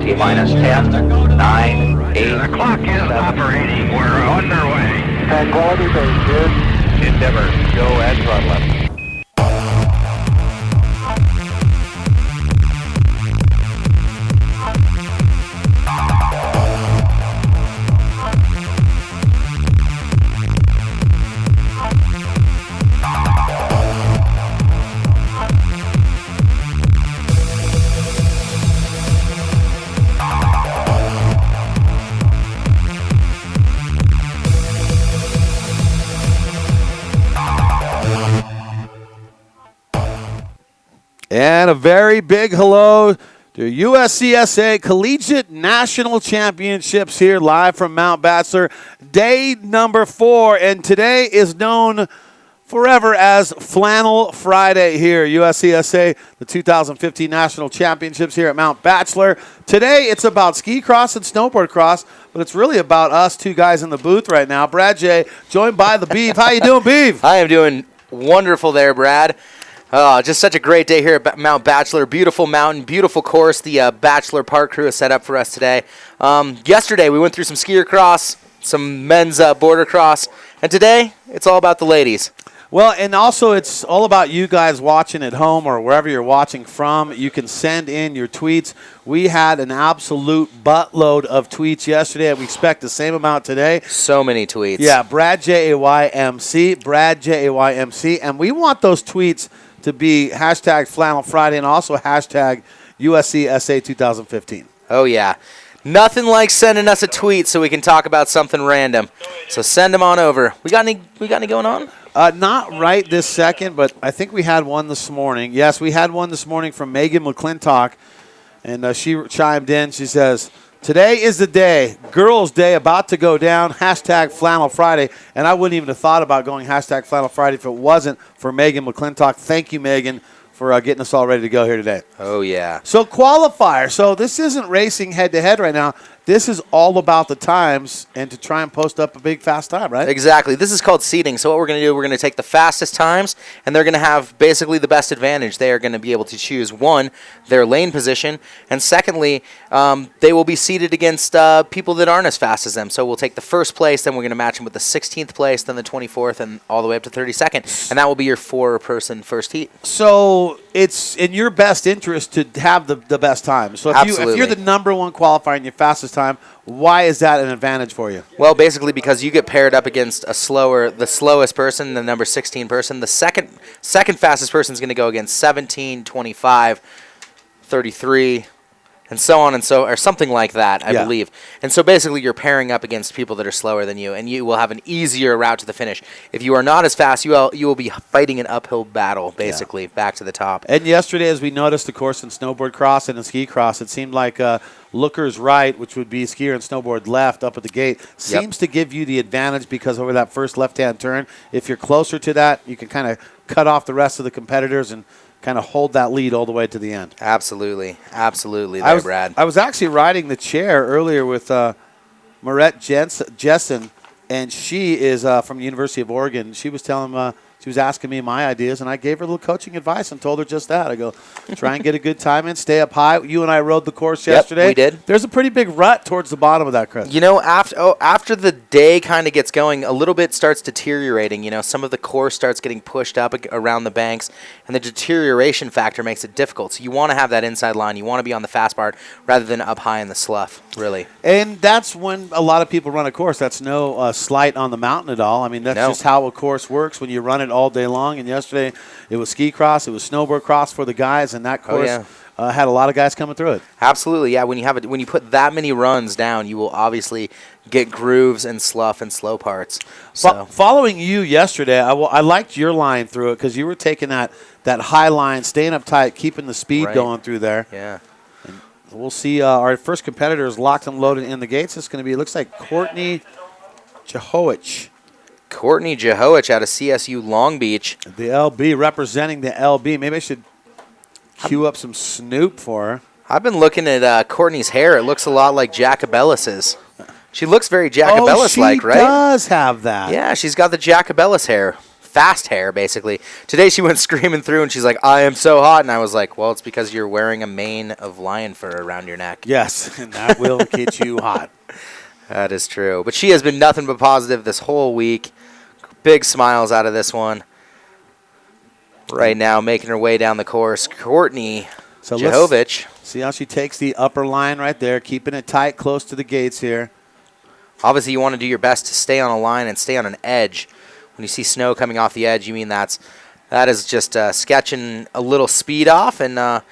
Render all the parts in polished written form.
T-minus 10, 9, 8. The clock is 7. operating. We're underway. Tranquility Base here. Endeavor, go at throttle left. And a very big hello to USCSA Collegiate National Championships here live from Mount Bachelor, day number 4. And today is known forever as Flannel Friday here. USCSA, the 2015 National Championships here at Mount Bachelor. Today it's about ski cross and snowboard cross, but it's really about us two guys in the booth right now. Brad J, joined by the Beef. How you doing, Beef? I am doing wonderful there, Brad. Just such a great day here at Mount Bachelor. Beautiful mountain, beautiful course the Bachelor Park crew has set up for us today. Yesterday we went through some skier cross, some men's border cross, and today it's all about the ladies. Well, and also it's all about you guys watching at home or wherever you're watching from. You can send in your tweets. We had an absolute buttload of tweets yesterday, and we expect the same amount today. So many tweets. Yeah, Brad Jaymc, Brad Jaymc, and we want those tweets to be hashtag Flannel Friday and also hashtag USCSA 2015. Oh, yeah. Nothing like sending us a tweet so we can talk about something random. So send them on over. We got any going on? Not right this second, but I think we had one this morning. Yes, we had one this morning from Megan McClintock, and she chimed in. She says, "Today is the day, Girls' Day, about to go down, hashtag Flannel Friday." And I wouldn't even have thought about going hashtag Flannel Friday if it wasn't for Megan McClintock. Thank you, Megan, for getting us all ready to go here today. Oh, yeah. So qualifier. So this isn't racing head-to-head right now. This is all about the times and to try and post up a big, fast time, right? Exactly. This is called seeding. So what we're going to do, we're going to take the fastest times, and they're going to have basically the best advantage. They are going to be able to choose, one, their lane position, and secondly, they will be seeded against people that aren't as fast as them. So we'll take the first place, then we're going to match them with the 16th place, then the 24th, and all the way up to 32nd. And that will be your 4-person first heat. So it's in your best interest to have the best time. So if you're the number one qualifier and your fastest time, why is that an advantage for you? Well, basically because you get paired up against the slowest person, the number 16 person. The second fastest person is going to go against 17, 25, 33, and so on or something like that, I believe. And so basically you're pairing up against people that are slower than you, and you will have an easier route to the finish. If you are not as fast, you will be fighting an uphill battle, basically, back to the top. And yesterday, as we noticed, of course, in snowboard cross and in ski cross, it seemed like lookers right, which would be skier and snowboard left up at the gate, seems to give you the advantage because over that first left-hand turn, if you're closer to that, you can kind of cut off the rest of the competitors and kind of hold that lead all the way to the end. Absolutely. Absolutely Brad. I was actually riding the chair earlier with Marette Jessen, and she is from the University of Oregon. She was she was asking me my ideas, and I gave her a little coaching advice and told her just that. I go, try and get a good time in, stay up high. You and I rode the course yesterday. We did. There's a pretty big rut towards the bottom of that, Chris. You know, after the day kind of gets going, a little bit starts deteriorating. You know, some of the course starts getting pushed up around the banks, and the deterioration factor makes it difficult. So you want to have that inside line. You want to be on the fast part rather than up high in the slough, really. And that's when a lot of people run a course. That's no slight on the mountain at all. I mean, that's just how a course works when you run it all day long. And yesterday it was ski cross, it was snowboard cross for the guys, and that course had a lot of guys coming through it. Absolutely, yeah. When you put that many runs down, you will obviously get grooves and slough and slow parts. So following you yesterday, I liked your line through it because you were taking that high line, staying up tight, keeping the speed going through there. Yeah. And we'll see our first competitor is locked and loaded in the gates. It's going to be, it looks like Courtney Jahowicz. Courtney Jahowicz out of CSU Long Beach. The LB, representing the LB. Maybe I should cue up some Snoop for her. I've been looking at Courtney's hair. It looks a lot like Jacobellis's. She looks very Jacobellis-like, right? She does have that. Yeah, she's got the Jacobellis hair. fast hair, basically. Today she went screaming through, and she's like, I am so hot. And I was like, well, it's because you're wearing a mane of lion fur around your neck. Yes, and that will get you hot. That is true. But she has been nothing but positive this whole week. Big smiles out of this one. Right now, making her way down the course, Courtney Jehovich. See how she takes the upper line right there, keeping it tight, close to the gates here. Obviously, you want to do your best to stay on a line and stay on an edge. When you see snow coming off the edge, you mean that is just sketching a little speed off. And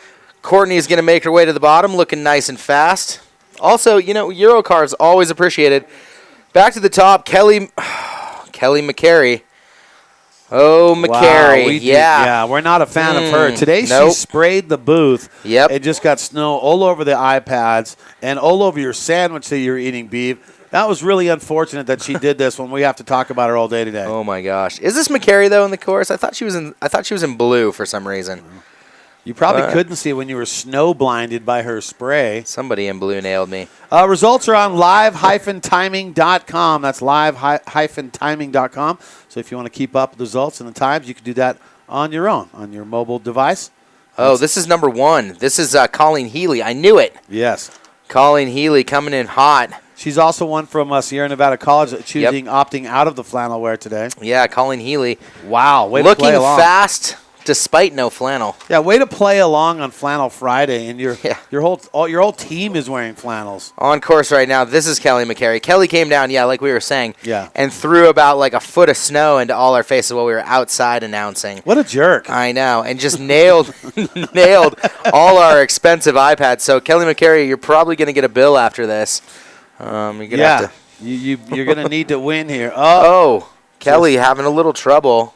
Courtney is going to make her way to the bottom, looking nice and fast. Also, Eurocars always appreciated. Back to the top, Kelly McCary. Oh, McCary. Wow, yeah, we're not a fan of her. Today she sprayed the booth. Yep. It just got snow all over the iPads and all over your sandwich that you're eating, Beef. That was really unfortunate that she did this when we have to talk about her all day today. Oh my gosh. Is this McCary though in the course? I thought she was in blue for some reason. You probably couldn't see when you were snow blinded by her spray. Somebody in blue nailed me. Results are on live-timing.com. That's live-timing.com. So if you want to keep up with the results and the times, you can do that on your own, on your mobile device. Oh, this is number 1. This is Colleen Healy. I knew it. Yes. Colleen Healy coming in hot. She's also one from Sierra Nevada College opting out of the flannel wear today. Yeah, Colleen Healy. Wow, way looking to play along. fast despite no flannel. Yeah, way to play along on Flannel Friday, and your whole team is wearing flannels. On course right now, this is Kelly McCary. Kelly came down, like we were saying, yeah, and threw about like a foot of snow into all our faces while we were outside announcing. What a jerk. I know, and just nailed all our expensive iPads. So Kelly McCary, you're probably going to get a bill after this. You're gonna have to. You're going to need to win here. Kelly having a little trouble.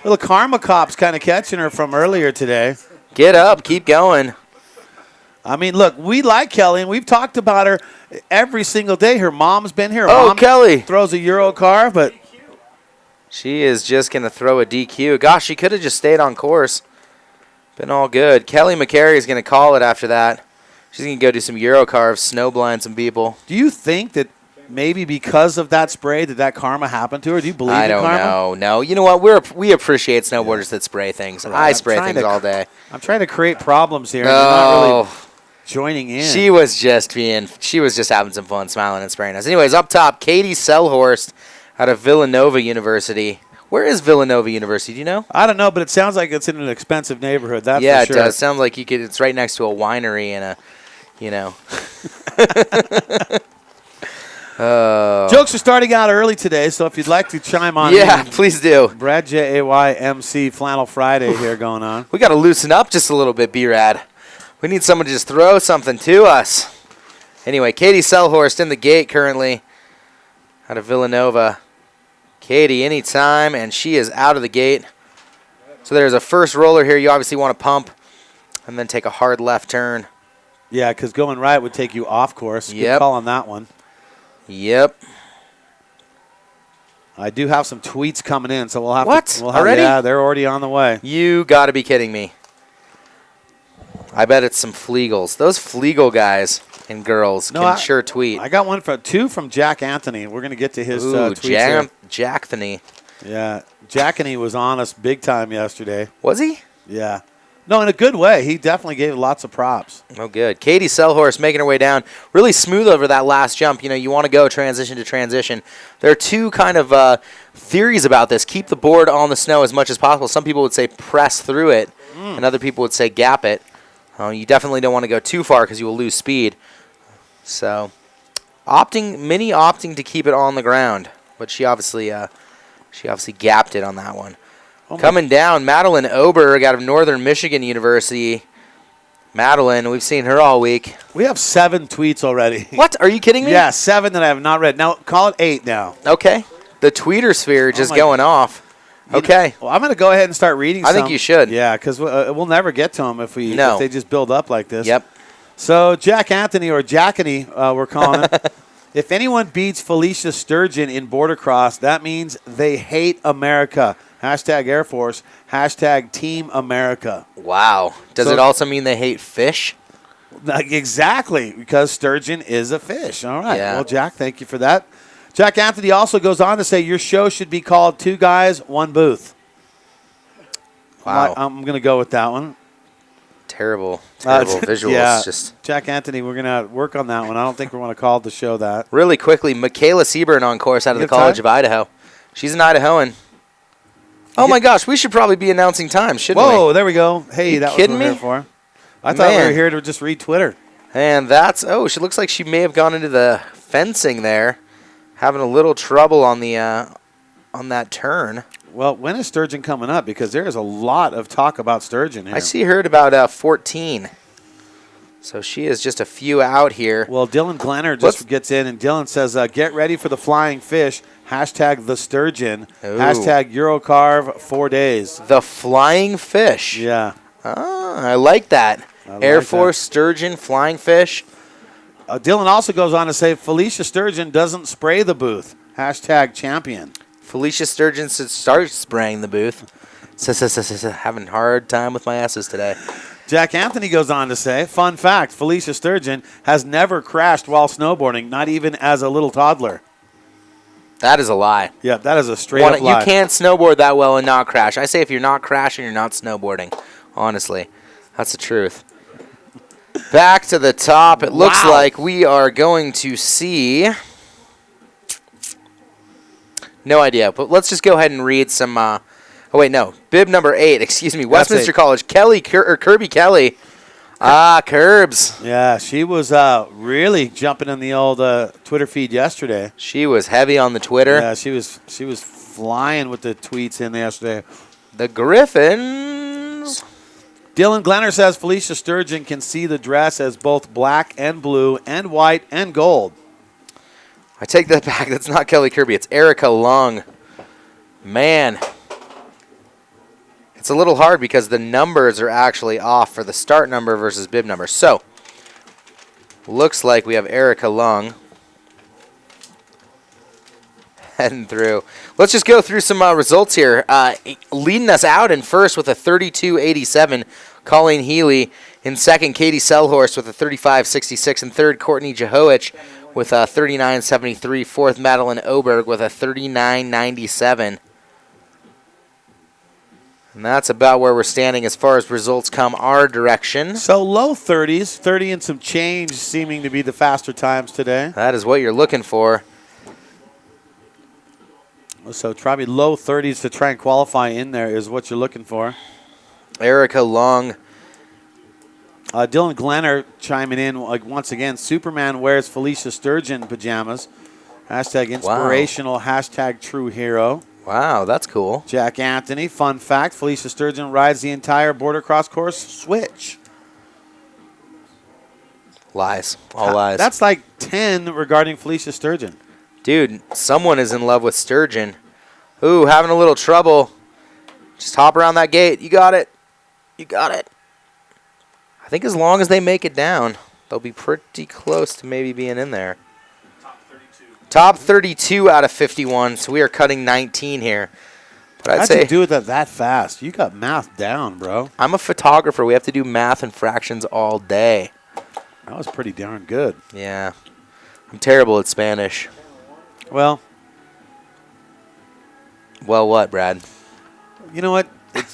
Little karma cop's kind of catching her from earlier today. Get up. Keep going. I mean, look, we like Kelly, and we've talked about her every single day. Her mom's been here. Mom Kelly throws a Euro car, but she is just going to throw a DQ. Gosh, she could have just stayed on course. Been all good. Kelly McCary is going to call it after that. She's going to go do some Euro cars, snowblind some people. Do you think that maybe because of that spray that karma happened to her? Do you believe in karma? I don't know. No. You know what? We appreciate snowboarders that spray things. Right. I spray things all day. I'm trying to create problems here. And you're not really joining in. She was just having some fun, smiling and spraying us. Anyways, up top, Katie Selhorst out of Villanova University. Where is Villanova University? Do you know? I don't know, but it sounds like it's in an expensive neighborhood. That's for sure. It does. Sounds like it's right next to a winery and a, Jokes are starting out early today, so if you'd like to chime on in, please do. Brad JAYMC Flannel Friday here going on. We got to loosen up just a little bit, B-Rad. We need someone to just throw something to us. Anyway, Katie Selhorst in the gate currently out of Villanova. Katie anytime, and she is out of the gate. So there's a first roller here. You obviously want to pump and then take a hard left turn. Yeah, because going right would take you off course. Good call on that one. Yep. I do have some tweets coming in, so we'll have already? Yeah, they're already on the way. You got to be kidding me. I bet it's some Flegels. Those Flegel guys and girls can sure tweet. I got two from Jack Anthony. We're going to get to his tweets here. Jack-thony. Yeah, Jackany was on us big time yesterday. Was he? Yeah. No, in a good way. He definitely gave lots of props. Oh, good. Katie Selhorst making her way down. Really smooth over that last jump. You want to go transition to transition. There are two kind of theories about this. Keep the board on the snow as much as possible. Some people would say press through it, and other people would say gap it. You definitely don't want to go too far because you will lose speed. So, opting to keep it on the ground, but she obviously gapped it on that one. Coming down, Madeline Oberg out of Northern Michigan University. Madeline, we've seen her all week. We have 7 tweets already. What? Are you kidding me? Yeah, 7 that I have not read. Now, call it 8 now. Okay. The tweeter sphere just going off. Okay. Well, I'm going to go ahead and start reading some. I think you should. Yeah, because we'll never get to them if they just build up like this. Yep. So, Jack Anthony, or Jackany, we're calling him. If anyone beats Felicia Sturgeon in border cross, that means they hate America. Hashtag Air Force. Hashtag Team America. Wow. Does it also mean they hate fish? Exactly, because sturgeon is a fish. All right. Yeah. Well, Jack, thank you for that. Jack Anthony also goes on to say your show should be called 2 Guys, 1 Booth. Wow. I'm going to go with that one. Terrible visuals. Yeah, Just Jack Anthony, we're going to work on that one. I don't think we want to call the show that. really quickly, Michaela Seaburn on course out of the You have College time? of Idaho. She's an Idahoan. Oh my gosh, we should probably be announcing time, shouldn't we? Whoa, there we go. Hey, You that was kidding what we're here me? for. I thought we Man. were here to just read Twitter. And that's she looks like she may have gone into the fencing there, having a little trouble on the on that turn. Well, when is Sturgeon coming up? Because there is a lot of talk about Sturgeon here. I see her at about 14. So she is just a few out here. Well, Dylan Glenner just Let's- gets in, and Dylan says, get ready for the flying fish. Hashtag the Sturgeon. Ooh. Hashtag Eurocarve 4 days. The flying fish. Yeah. Ah, I like that. I like Air that. Force, sturgeon, flying fish. Dylan also goes on to say, Felicia Sturgeon doesn't spray the booth. Hashtag champion. Felicia Sturgeon should start spraying the booth. Having a hard time with my S's today. Jack Anthony goes on to say, fun fact, Felicia Sturgeon has never crashed while snowboarding, not even as a little toddler. That is a lie. Yeah, that is a straight-up lie. You can't snowboard that well and not crash. I say if you're not crashing, you're not snowboarding. Honestly, that's the truth. Back to the top. It looks Wow. like we are going to see. No idea, but let's just go ahead and read some. Oh wait, no. Bib number 8. Excuse me. Westminster 8. College. Kirby Kelly. Curbs. Yeah, she was really jumping in the old Twitter feed yesterday. She was heavy on the Twitter. Yeah, she was flying with the tweets in yesterday. The Griffins. Dylan Glenner says Felicia Sturgeon can see the dress as both black and blue and white and gold. I take that back. That's not Kelly Kirby. It's Erica Lung. Man. It's a little hard because the numbers are actually off for the start number versus bib number. So, looks like we have Erica Lung heading through. Let's just go through some results here. Leading us out in first with a 32.87, Colleen Healy. In second, Katie Selhorst with a 35.66. In third, Courtney Jehoich with a 39.73. Fourth, Madeline Oberg with a 39.97. And that's about where we're standing as far as results come our direction. So low 30s, 30 and some change seeming to be the faster times today. That is what you're looking for. So probably low 30s to try and qualify in there is what you're looking for. Erica Long. Dylan Glenner chiming in once again. Superman wears Felicia Sturgeon pajamas. Hashtag inspirational. Hashtag true hero. Wow, that's cool. Jack Anthony, fun fact, Felicia Sturgeon rides the entire border cross course switch. Lies. All lies. That's like 10 regarding Felicia Sturgeon. Dude, someone is in love with Sturgeon. Ooh, having a little trouble. Just hop around that gate. You got it. You got it. I think as long as they make it down, they'll be pretty close to maybe being in there. Top 32 out of 51, so we are cutting 19 here. But I'd How'd say you do it that fast? You got math down, bro. I'm a photographer. We have to do math and fractions all day. That was pretty darn good. Yeah. I'm terrible at Spanish. Well, Well, what, Brad? you know what?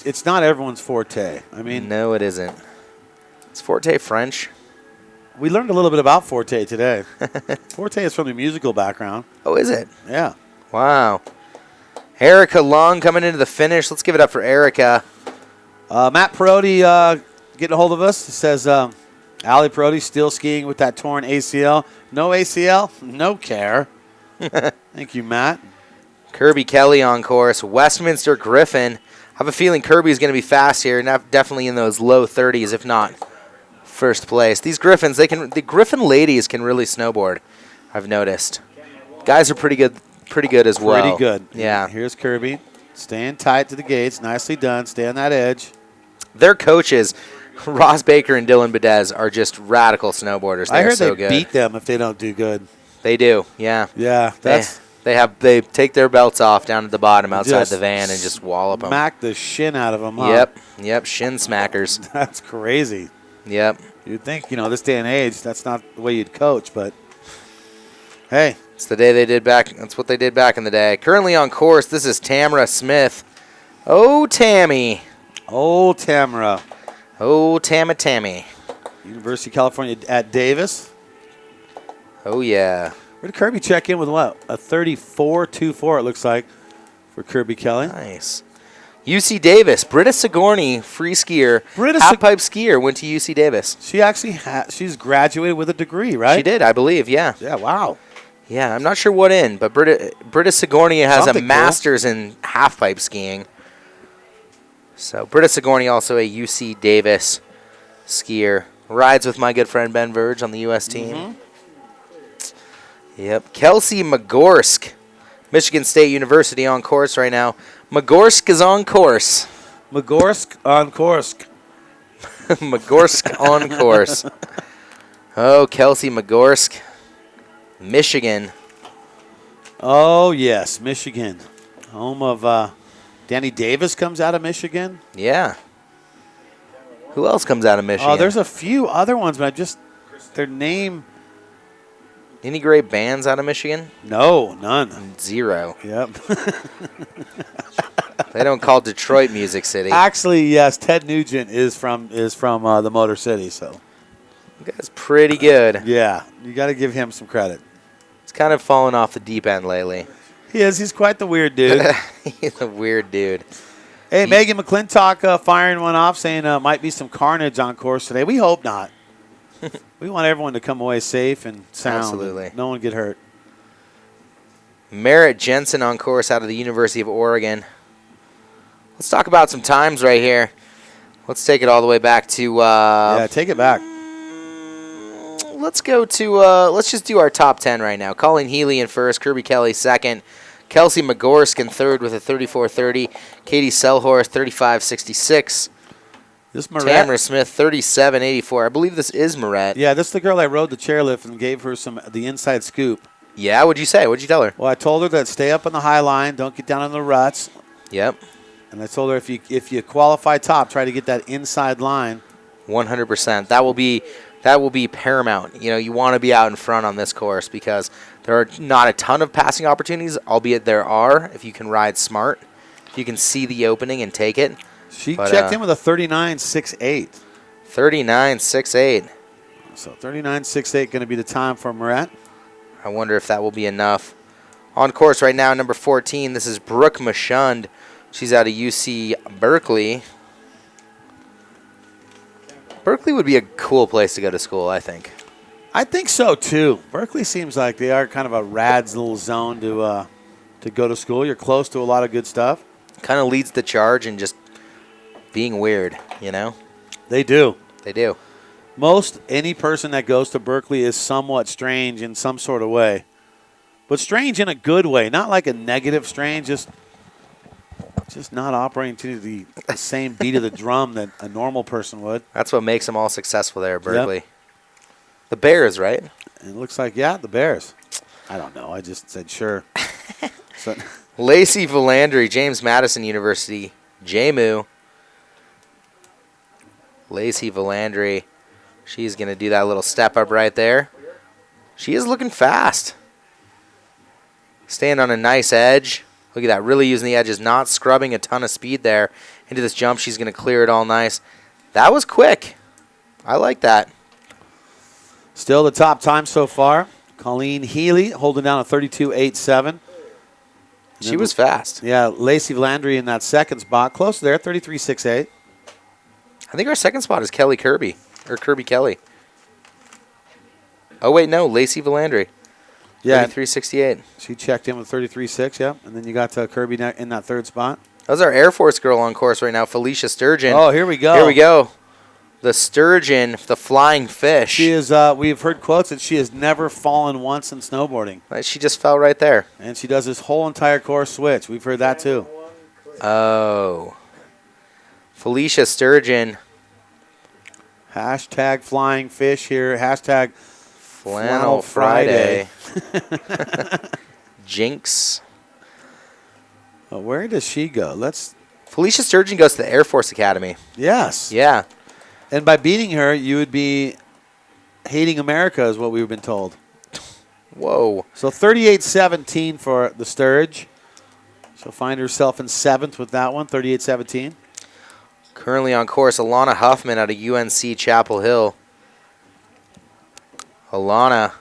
It's not everyone's forte. I mean, No, it isn't. It's Forte French. we learned a little bit about Forte today. Forte is from the musical background. Oh, is it? Yeah. Wow. Erica Long coming into the finish. Let's give it up for Erica. Matt Perotti getting a hold of us. He says, Allie Perotti still skiing with that torn ACL. No ACL? No care. Thank you, Matt. Kirby Kelly on course. Westminster Griffin. I have a feeling Kirby's going to be fast here. Definitely in those low 30s, if not first place. These Griffins, the Griffin ladies can really snowboard, I've noticed. Guys are pretty good as well. Pretty good. Yeah. Here's Kirby. Staying tight to the gates. Nicely done. Stay on that edge. Their coaches, Ross Baker and Dylan Bedez, are just radical snowboarders. I They're heard so they good. beat them if they don't do good. They do, yeah. Yeah, They take their belts off down at the bottom outside Just the van and just wallop them. smack the shin out of them. Huh? Yep, shin smackers. That's crazy. Yep. You'd think, this day and age, that's not the way you'd coach, but hey. It's the day they did back. That's what they did back in the day. Currently on course, this is Tamara Smith. Oh, Tammy. Oh, Tamara. Oh, Tammy. University of California at Davis. Oh, yeah. Where did Kirby check in with what? A 34.24, it looks like, for Kirby Kelly. Nice. UC Davis. Britta Sigourney, free skier, half-pipe skier, went to UC Davis. She actually she's graduated with a degree, right? She did, I believe, yeah. Yeah, wow. Yeah, I'm not sure what in, but Britta Sigourney has Something a master's in half-pipe skiing. So Britta Sigourney, also a UC Davis skier. Rides with my good friend Ben Verge on the U.S. team. Yep. Kelsey Magorsk, Michigan State University on course right now. Magorsk is on course. Magorsk on course. Magorsk on course. Oh, Kelsey Magorsk, Michigan. Oh, yes, Michigan. Home of Danny Davis comes out of Michigan. Yeah. Who else comes out of Michigan? Oh, there's a few other ones, but their name. Any great bands out of Michigan? No, none. Zero. Yep. They don't call Detroit Music City. Actually, yes, Ted Nugent is from the Motor City, so. That's pretty good. Yeah, you got to give him some credit. He's kind of fallen off the deep end lately. He is. He's quite the weird dude. He's a weird dude. Hey, Megan McClintock firing one off, saying might be some carnage on course today. We hope not. We want everyone to come away safe and sound. Absolutely. And no one get hurt. Merritt Jensen on course out of the University of Oregon. Let's talk about some times right here. Let's take it all the way back to... yeah, take it back. Let's go to... let's just do our top 10 right now. Colleen Healy in first, Kirby Kelly second, Kelsey Magorsk in third with a 34.30, Katie Selhorst 35.66, This Moret. Tamara Smith 37.84. I believe this is Moret. Yeah, this is the girl I rode the chairlift and gave her the inside scoop. Yeah, what'd you say? What'd you tell her? Well, I told her that stay up on the high line, don't get down on the ruts. Yep. And I told her if you qualify top, try to get that inside line. 100%. That will be paramount. You know, you want to be out in front on this course because there are not a ton of passing opportunities, albeit there are if you can ride smart, if you can see the opening and take it. She checked in with a 39.68. 39.68. So 39.68 going to be the time for Moret. I wonder if that will be enough. On course right now, number 14, this is Brooke Mashund. She's out of UC Berkeley. Berkeley would be a cool place to go to school, I think. I think so, too. Berkeley seems like they are kind of a rad little zone to go to school. You're close to a lot of good stuff. Kind of leads the charge in just being weird, you know? They do. They do. Any person that goes to Berkeley is somewhat strange in some sort of way. But strange in a good way, not like a negative strange, just not operating to the same beat of the drum that a normal person would. That's what makes them all successful there at Berkeley. Yep. The Bears, right? And it looks like, yeah, the Bears. I don't know. I just said sure. So. Lacey Valandry, James Madison University, JMU. Lacey Valandry. She's going to do that little step up right there. She is looking fast. Staying on a nice edge. Look at that, really using the edges, not scrubbing a ton of speed there. Into this jump, she's going to clear it all nice. That was quick. I like that. Still the top time so far. Colleen Healy holding down a 32.87. She was fast. Yeah, Lacey Valandry in that second spot. Close there, 33.68. I think our second spot is Kelly Kirby, or Kirby Kelly. Oh, wait, no, Lacey Valandry. Yeah. 33.68. She checked in with 33.6, yep. And then you got Kirby in that third spot. That was our Air Force girl on course right now, Felicia Sturgeon. Oh, here we go. Here we go. The sturgeon, the flying fish. She is. We've heard quotes that she has never fallen once in snowboarding. She just fell right there. And she does this whole entire course switch. We've heard that too. Oh. Felicia Sturgeon. Hashtag flying fish here. Hashtag Flannel Friday. Jinx. Well, where does she go? Felicia Sturgeon goes to the Air Force Academy. Yes. Yeah. And by beating her, you would be hating America, is what we've been told. Whoa. So 38.17 for the Sturge. She'll find herself in seventh with that one, 38.17. Currently on course, Alana Huffman out of UNC Chapel Hill. Alana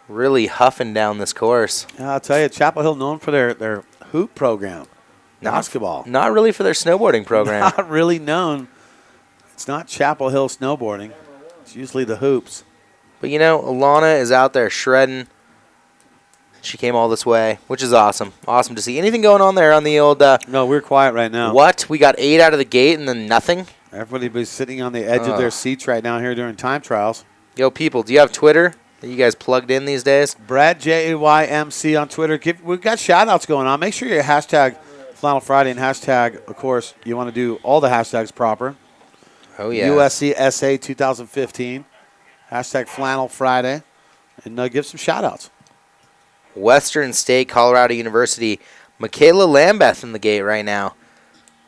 really huffing down this course. Yeah, I'll tell you, Chapel Hill known for their hoop program. Basketball. Not really for their snowboarding program. Not really known. It's not Chapel Hill snowboarding. It's usually the hoops. But, you know, Alana is out there shredding. She came all this way, which is awesome. Awesome to see. Anything going on there on the old... No, we're quiet right now. What? We got 8 out of the gate and then nothing? Everybody be sitting on the edge of their seats right now here during time trials. Yo, people, do you have Twitter? Are you guys plugged in these days? Brad, JAYMC on Twitter. We've got shout-outs going on. Make sure you hashtag Flannel Friday and hashtag, of course, you want to do all the hashtags proper. Oh, yeah. USCSA 2015. Hashtag Flannel Friday. And give some shout-outs. Western State, Colorado University. Michaela Lambeth in the gate right now.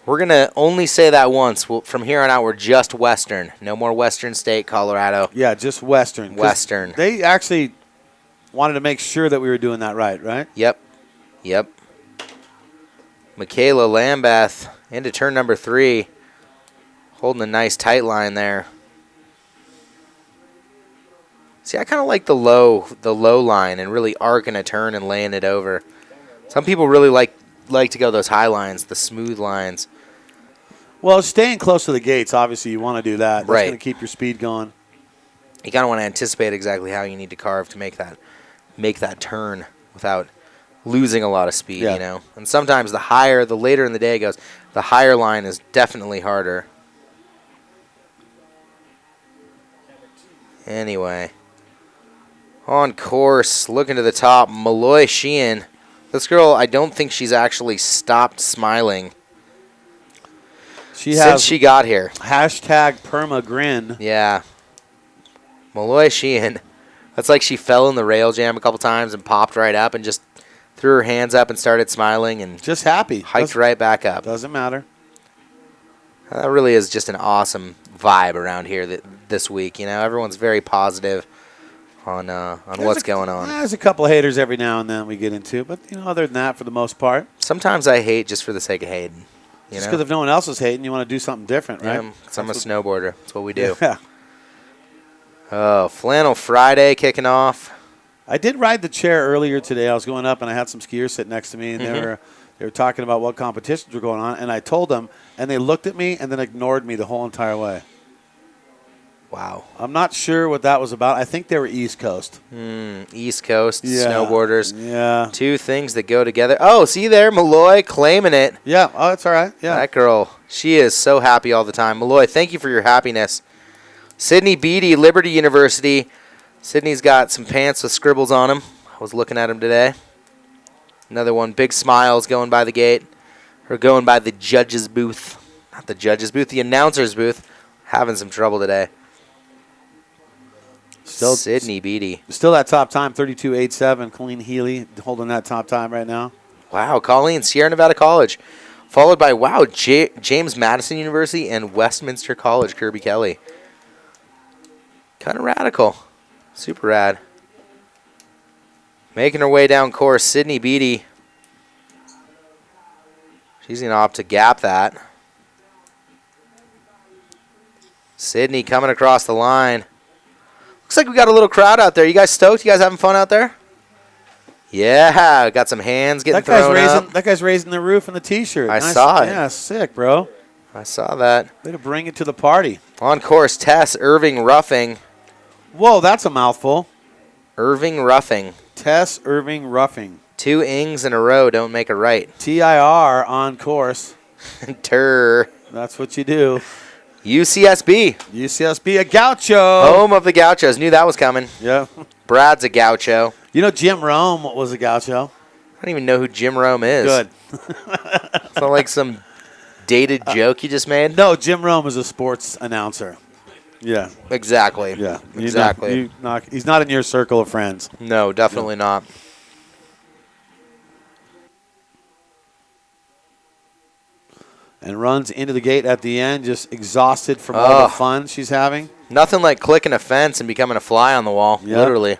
We're going to only say that once. From here on out, we're just Western. No more Western State, Colorado. Yeah, just Western. Western. They actually wanted to make sure that we were doing that right? Yep. Michaela Lambeth into turn number 3. Holding a nice tight line there. See, I kind of like the low line and really arcing a turn and laying it over. Some people really like to go those high lines, the smooth lines. Well, staying close to the gates, obviously you want to do that. That's right. going to keep your speed going. You kind of want to anticipate exactly how you need to carve to make that turn without losing a lot of speed, you know. And sometimes the later in the day it goes, the higher line is definitely harder. Anyway, on course, looking to the top, Malloy Sheehan. This girl, I don't think she's actually stopped smiling since she got here. Hashtag permagrin. Yeah. Malloy Sheehan. That's like she fell in the rail jam a couple times and popped right up and just threw her hands up and started smiling and just happy. Hiked right back up. Doesn't matter. That really is just an awesome vibe around here this week. You know, everyone's very positive on what's going on. There's a couple of haters every now and then we get into, but you know, other than that, for the most part. Sometimes I hate just for the sake of hating. Just because if no one else is hating, you want to do something different, right? Yeah, because I'm a snowboarder. That's what we do. Yeah. Oh, Flannel Friday kicking off. I did ride the chair earlier today. I was going up, and I had some skiers sitting next to me, and they were talking about what competitions were going on, and I told them, and they looked at me and then ignored me the whole entire way. Wow. I'm not sure what that was about. I think they were East Coast. East Coast snowboarders. Yeah. Two things that go together. Oh, see there, Malloy claiming it. Yeah. Oh, that's all right. Yeah. That girl, she is so happy all the time. Malloy, thank you for your happiness. Sydney Beatty, Liberty University. Sydney's got some pants with scribbles on them. I was looking at them today. Another one, big smiles going by the gate. Or going by the judge's booth. Not the judge's booth, the announcer's booth. Having some trouble today. Still Sydney Beatty. Still that top time, 32.87. Colleen Healy holding that top time right now. Wow, Colleen, Sierra Nevada College. Followed by, James Madison University and Westminster College, Kirby Kelly. Kind of radical. Super rad. Making her way down course, Sydney Beatty. She's going to opt to gap that. Sydney coming across the line. Looks like we got a little crowd out there. You guys stoked? You guys having fun out there? Yeah, got some hands getting thrown up. That guy's raising the roof in the T-shirt. I saw it. Yeah, sick, bro. I saw that. Way to bring it to the party. On course, Tess Irving Ruffing. Whoa, that's a mouthful. Irving Ruffing. Tess Irving Ruffing. 2 ings in a row don't make a right. TIR on course. Tur. That's what you do. UCSB. UCSB, a gaucho. Home of the Gauchos. Knew that was coming. Yeah. Brad's a gaucho. You know Jim Rome was a gaucho. I don't even know who Jim Rome is. Good. It's not like some dated joke you just made? No, Jim Rome is a sports announcer. Yeah. Exactly. Yeah. Exactly. He's not in your circle of friends. No, definitely not. And runs into the gate at the end, just exhausted from all the fun she's having. Nothing like clicking a fence and becoming a fly on the wall, literally.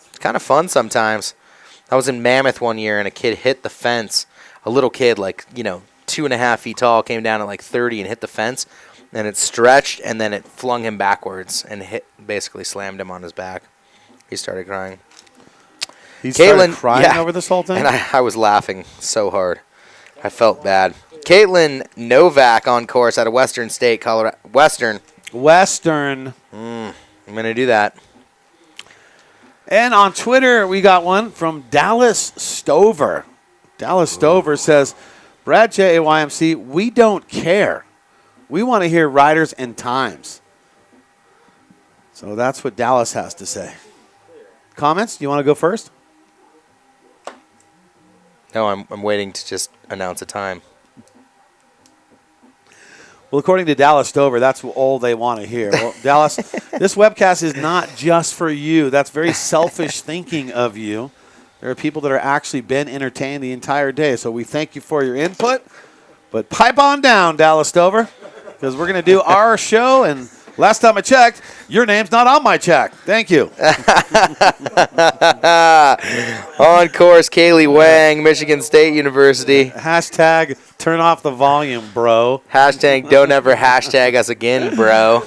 It's kind of fun sometimes. I was in Mammoth one year, and a kid hit the fence. A little kid, 10 2.5 feet tall, came down at like 30 and hit the fence, and it stretched, and then it flung him backwards and basically slammed him on his back. He started crying. He started crying over this whole thing? And I was laughing so hard. I felt bad. Caitlin Novak on course out of Western State, Colorado. Western. I'm going to do that. And on Twitter, we got one from Dallas Stover. Dallas Stover says, Brad JAYMC, we don't care. We want to hear riders and times. So that's what Dallas has to say. Comments? Do you want to go first? No, I'm waiting to just announce a time. Well, according to Dallas Stover, that's all they want to hear. Well, Dallas, this webcast is not just for you. That's very selfish thinking of you. There are people that are actually been entertained the entire day. So we thank you for your input. But pipe on down, Dallas Stover, because we're going to do our show. And last time I checked, your name's not on my check. Thank you. On course, Kaylee Wang, Michigan State University. Hashtag turn off the volume, bro. Hashtag don't ever hashtag us again, bro.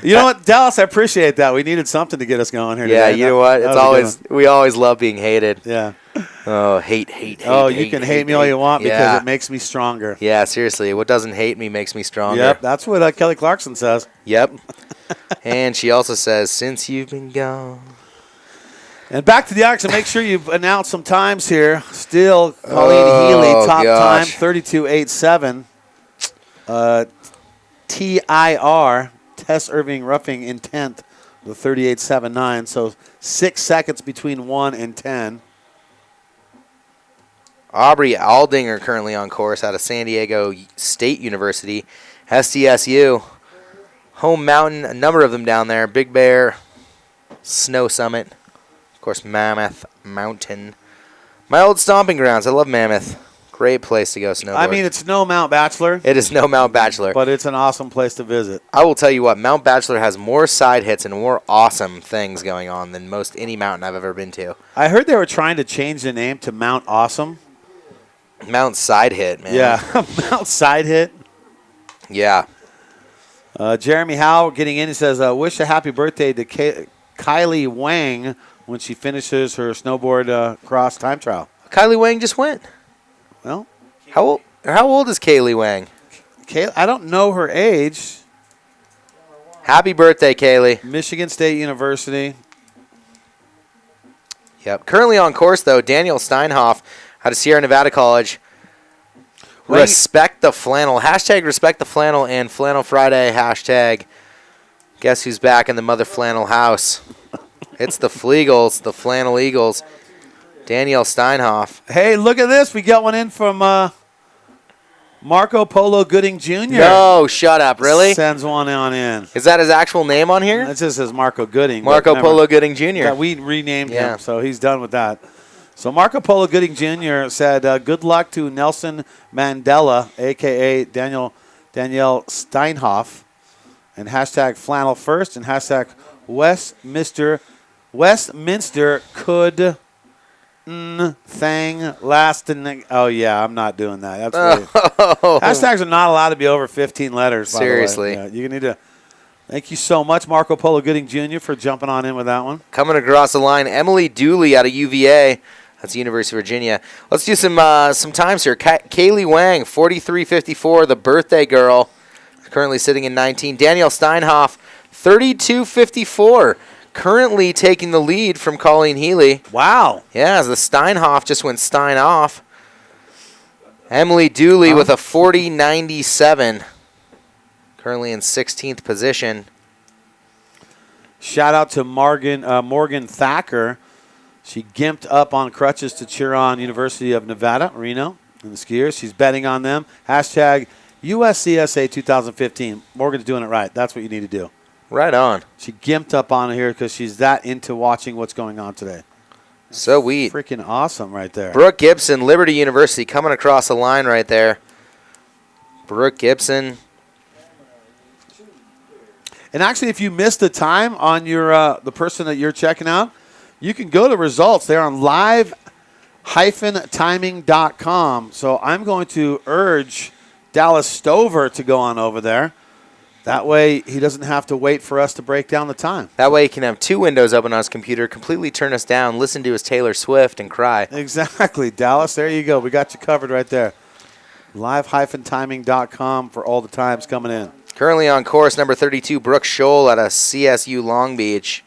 You know what, Dallas, I appreciate that. We needed something to get us going here Yeah, today. you know what? We always love being hated. Yeah. Oh, hate. Oh, you can hate me all you want because it makes me stronger. Yeah, seriously. What doesn't hate me makes me stronger. Yep, that's what Kelly Clarkson says. Yep. And she also says, since you've been gone. And back to the action. Make sure you announce some times here. Still, Colleen Healy, top time, 32.87. TIR, Tess Irving Ruffing in 10th with 38.79. So 6 seconds between 1 and 10. Aubrey Aldinger currently on course out of San Diego State University. SDSU. Home Mountain, a number of them down there. Big Bear, Snow Summit. Of course, Mammoth Mountain. My old stomping grounds. I love Mammoth. Great place to go snowboard. I mean, it's no Mount Bachelor. It is no Mount Bachelor. But it's an awesome place to visit. I will tell you what, Mount Bachelor has more side hits and more awesome things going on than most any mountain I've ever been to. I heard they were trying to change the name to Mount Awesome. Mount Side Hit, man. Yeah, Mount Side Hit. Yeah. Jeremy Howe getting in. He says, wish a happy birthday to Kylie Wang when she finishes her snowboard cross time trial. Kylie Wang just went. Well, how old is Kaylee Wang? I don't know her age. Happy birthday, Kaylee. Michigan State University. Yep. Currently on course, though, Daniel Steinhoff out of Sierra Nevada College. Respect the flannel. Hashtag respect the flannel and Flannel Friday. Hashtag guess who's back in the mother flannel house. It's the Fleagles, the Flannel Eagles. Daniel Steinhoff. Hey, look at this. We got one in from Marco Polo Gooding Jr. No, shut up. Really? Sends one on in. Is that his actual name on here? It just says Marco Gooding. Marco Polo Gooding Jr. Yeah, we renamed him, so he's done with that. So Marco Polo Gooding Jr. said, good luck to Nelson Mandela, a.k.a. Daniel Steinhoff, and hashtag flannel first, and hashtag Westminster could thing last. Oh, yeah, I'm not doing that. That's really, hashtags are not allowed to be over 15 letters, by Seriously. the way. Yeah, you need to. Thank you so much, Marco Polo Gooding Jr., for jumping on in with that one. Coming across the line, Emily Dooley out of UVA. That's the University of Virginia. Let's do some times here. Kaylee Wang, 43.54, the birthday girl, currently sitting in 19. Daniel Steinhoff, 32.54, currently taking the lead from Colleen Healy. Wow. Yeah, as the Steinhoff just went Stein off. Emily Dooley with a 40.97, currently in 16th position. Shout out to Morgan Thacker. She gimped up on crutches to cheer on University of Nevada, Reno, and the skiers. She's betting on them. Hashtag USCSA 2015. Morgan's doing it right. That's what you need to do. Right on. She gimped up on it here because she's that into watching what's going on today. So weird. Freaking awesome right there. Brooke Gibson, Liberty University, coming across the line right there. Brooke Gibson. And actually, if you missed the time on your the person that you're checking out, you can go to results. They're on live live-timing.com. So I'm going to urge Dallas Stover to go on over there. That way he doesn't have to wait for us to break down the time. That way he can have 2 windows open on his computer, completely turn us down, listen to his Taylor Swift, and cry. Exactly, Dallas. There you go. We got you covered right there. Live-timing.com for all the times coming in. Currently on course number 32, Brooke Scholl out of CSU Long Beach.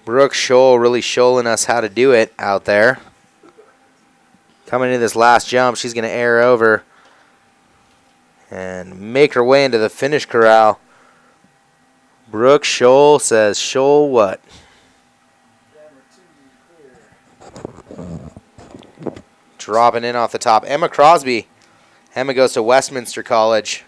Brooke Scholl really showing us how to do it out there. Coming into this last jump, she's going to air over and make her way into the finish corral. Brooke Scholl says, Scholl what? Dropping in off the top. Emma Crosby. Emma goes to Westminster College.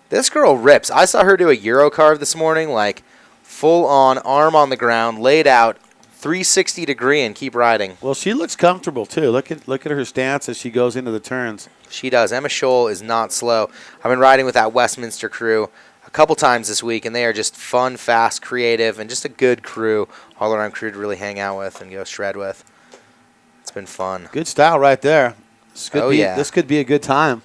This girl rips. I saw her do a Euro carve this morning, like full on, arm on the ground, laid out, 360 degree, and keep riding. Well, she looks comfortable too. Look at her stance as she goes into the turns. She does. Emma Scholl is not slow. I've been riding with that Westminster crew a couple times this week, and they are just fun, fast, creative, and just a good crew, all-around crew to really hang out with and go shred with. It's been fun. Good style right there. Yeah. This could be a good time.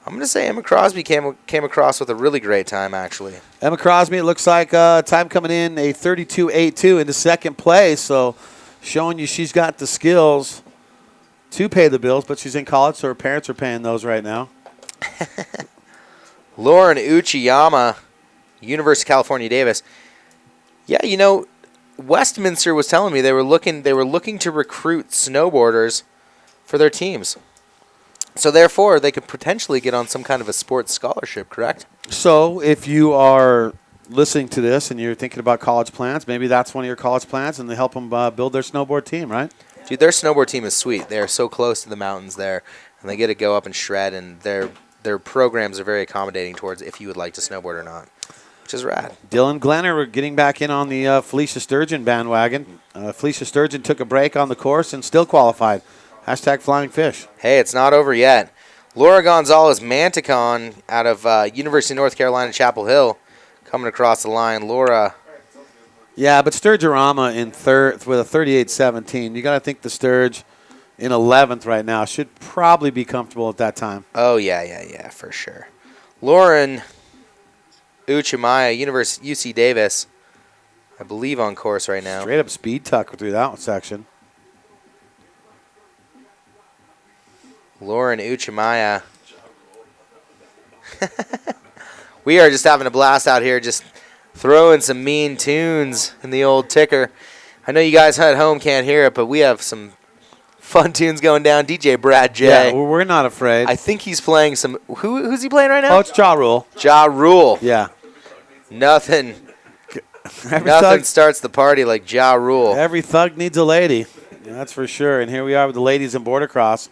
I'm going to say Emma Crosby came across with a really great time, actually. Emma Crosby, it looks like time coming in a 32.82 into second place, so showing you she's got the skills to pay the bills, but she's in college, so her parents are paying those right now. Lauren Uchiyama, University of California, Davis. Yeah, you know, Westminster was telling me they were looking to recruit snowboarders for their teams. So therefore, they could potentially get on some kind of a sports scholarship, correct? So if you are listening to this and you're thinking about college plans, maybe that's one of your college plans, and they help them build their snowboard team, right? Dude, their snowboard team is sweet. They are so close to the mountains there, and they get to go up and shred, and their programs are very accommodating towards if you would like to snowboard or not, which is rad. Dylan Glenner, we're getting back in on the Felicia Sturgeon bandwagon. Felicia Sturgeon took a break on the course and still qualified. Hashtag Flying Fish. Hey, it's not over yet. Laura Gonzalez Manticon out of University of North Carolina, Chapel Hill, coming across the line. Laura. Yeah, but Sturgeorama in third with a 38.17. You got to think the Sturge in 11th right now should probably be comfortable at that time. Oh, yeah, for sure. Lauren Uchimaya, UC Davis, I believe on course right now. Straight up speed tuck through that section. Lauren Uchimaya. We are just having a blast out here, just throwing some mean tunes in the old ticker. I know you guys at home can't hear it, but we have some fun tunes going down. DJ Brad J. Yeah, we're not afraid. I think he's playing some. Who's he playing right now? Oh, it's Ja Rule. Ja Rule. Yeah. Nothing Thug, starts the party like Ja Rule. every thug needs a lady. Yeah, that's for sure. And here we are with the ladies in Border Cross.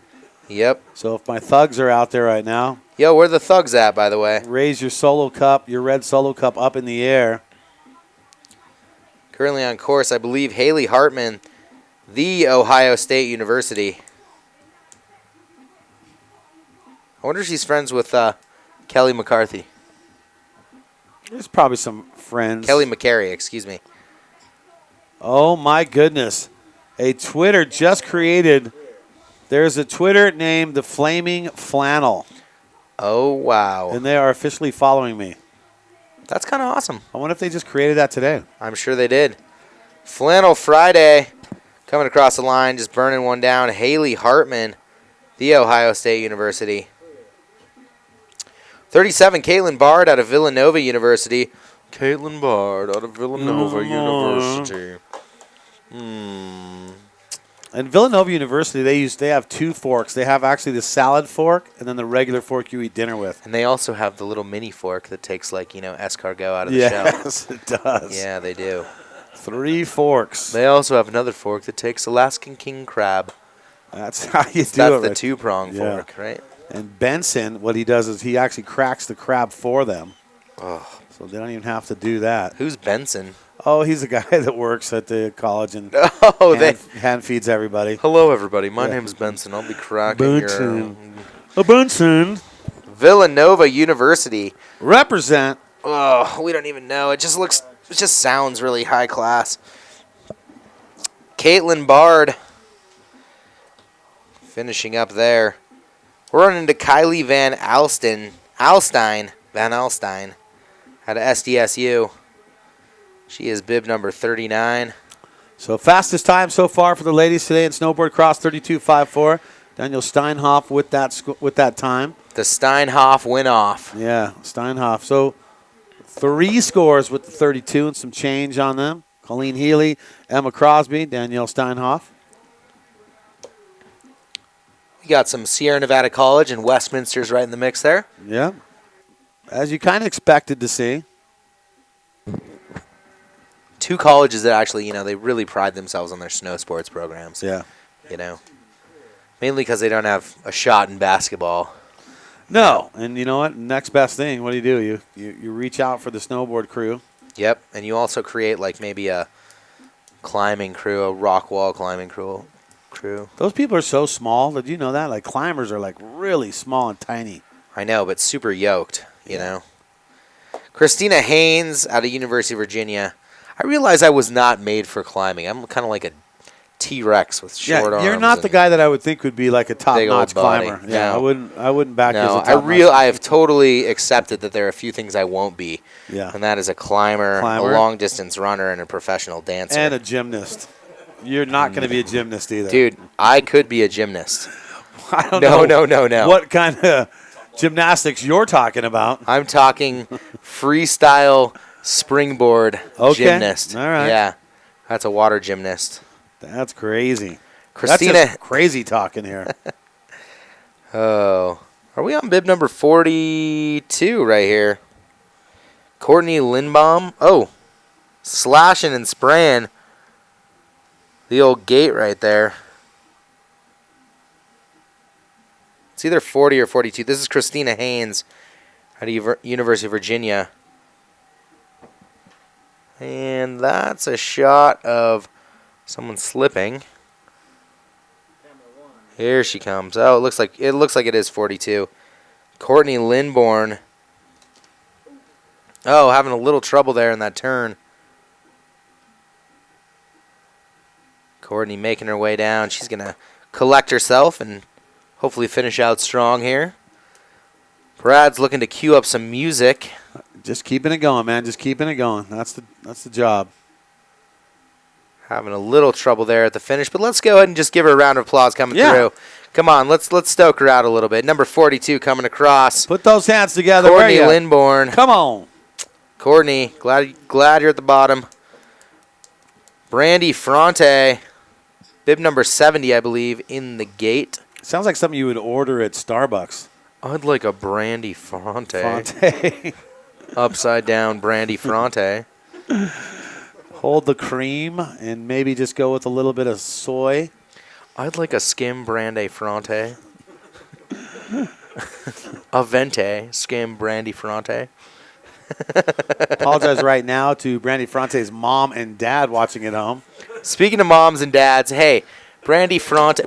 Yep. So if my thugs are out there right now, Yo, where are the thugs at, by the way? raise your solo cup, your red solo cup up in the air. Currently on course, I believe, Haley Hartman, the Ohio State University. I wonder if she's friends with Kelly McCarthy. There's probably some friends. Kelly McCary, excuse me. Oh, my goodness. A Twitter just created. There's a Twitter named the Flaming Flannel, Oh, wow. and they are officially following me. That's kind of awesome. I wonder if they just created that today. I'm sure they did. Flannel Friday coming across the line, just burning one down. Haley Hartman, the Ohio State University. 37, Caitlin Bard out of Villanova University. Caitlin Bard out of Villanova University. And Villanova University, they have two forks. They have actually the salad fork and then the regular fork you eat dinner with. And they also have the little mini fork that takes, like, escargot out of the shell. Yes, it does. Yeah, they do. 3 forks. They also have another fork that takes Alaskan king crab. That's how you do That's it. the Rich. two-prong fork, right? And Benson, what he does is he actually cracks the crab for them. Oh. So they don't even have to do that. Who's Benson? Oh, he's a guy that works at the college and Oh, hand feeds everybody. Hello, everybody. My name's Benson. I'll be cracking Benson. Villanova University. Represent. Oh, we don't even know. It just sounds really high class. Caitlin Bard finishing up there. We're running into Kylie Van Alstein out of SDSU. She is bib number 39. So fastest time so far for the ladies today in snowboard cross, 32.54. Daniel Steinhoff with that time. The Steinhoff win off. Yeah, Steinhoff. So 3 scores with the 32 and some change on them. Colleen Healy, Emma Crosby, Danielle Steinhoff. We got some Sierra Nevada College and Westminster's right in the mix there. Yeah, as you kind of expected to see. 2 colleges that actually, they really pride themselves on their snow sports programs. Yeah. Mainly because they don't have a shot in basketball. No, and you know what? Next best thing, what do? You reach out for the snowboard crew. Yep, and you also create like maybe a climbing crew, a rock wall climbing crew. Those people are so small. Did you know that? Like climbers are like really small and tiny. I know, but super yoked, you know. Christina Haynes out of University of Virginia. I realized I was not made for climbing. I'm kind of like a T-Rex with short arms. You're not the guy that I would think would be like a top-notch body. climber. Yeah, No. I wouldn't back you as a No, top-notch. I have totally accepted that there are a few things I won't be. Yeah. And that is a climber, a long-distance runner, and a professional dancer. And a gymnast. You're not going to be a gymnast either. Dude, I could be a gymnast. I don't know. No. What kind of gymnastics you're talking about? I'm talking freestyle springboard gymnast. All right. Yeah, that's a water gymnast. That's crazy. Christina. That's just crazy talking here. Oh, are we on bib number 42 right here? Courtney Lindbaum. Oh, slashing and spraying the old gate right there. It's either 40 or 42. This is Christina Haynes out of University of Virginia. And that's a shot of someone slipping. Here she comes. Oh, it looks like it is 42. Courtney Lindborn. Oh, having a little trouble there in that turn. Courtney making her way down. She's going to collect herself and hopefully finish out strong here. Brad's looking to cue up some music. Just keeping it going, man. Just keeping it going. That's the job. Having a little trouble there at the finish, but let's go ahead and just give her a round of applause coming through. Come on, let's stoke her out a little bit. Number 42 coming across. Put those hands together. Courtney Lindborn. Come on. Courtney, glad you're at the bottom. Brandy Fronte, bib number 70, I believe, in the gate. Sounds like something you would order at Starbucks. I'd like a Brandy Fronte. Fonte. Upside down Brandy Fronte. Hold the cream and maybe just go with a little bit of soy. I'd like a skim Brandy Fronte. A Vente skim Brandy Fronte. Apologize right now to Brandy Fronte's mom and dad watching at home. Speaking of moms and dads, hey, Brandy Fronte,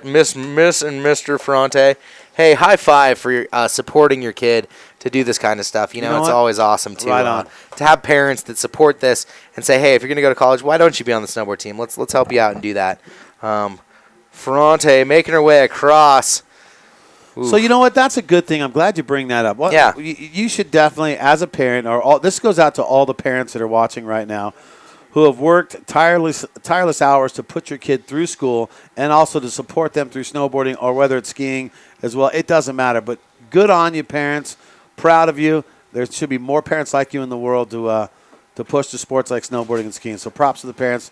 Miss and Mr. Fronte. Hey, high five for supporting your kid to do this kind of stuff. You know it's what? always awesome to have parents that support this and say, hey, if you're going to go to college, why don't you be on the snowboard team? Let's help you out and do that. Fronte making her way across. Oof. So you know what? That's a good thing. I'm glad you bring that up. Yeah. You should definitely, as a parent, this goes out to all the parents that are watching right now, who have worked tireless hours to put your kid through school and also to support them through snowboarding or whether it's skiing as well. It doesn't matter. But good on you, parents. Proud of you. There should be more parents like you in the world to push the sports like snowboarding and skiing. So props to the parents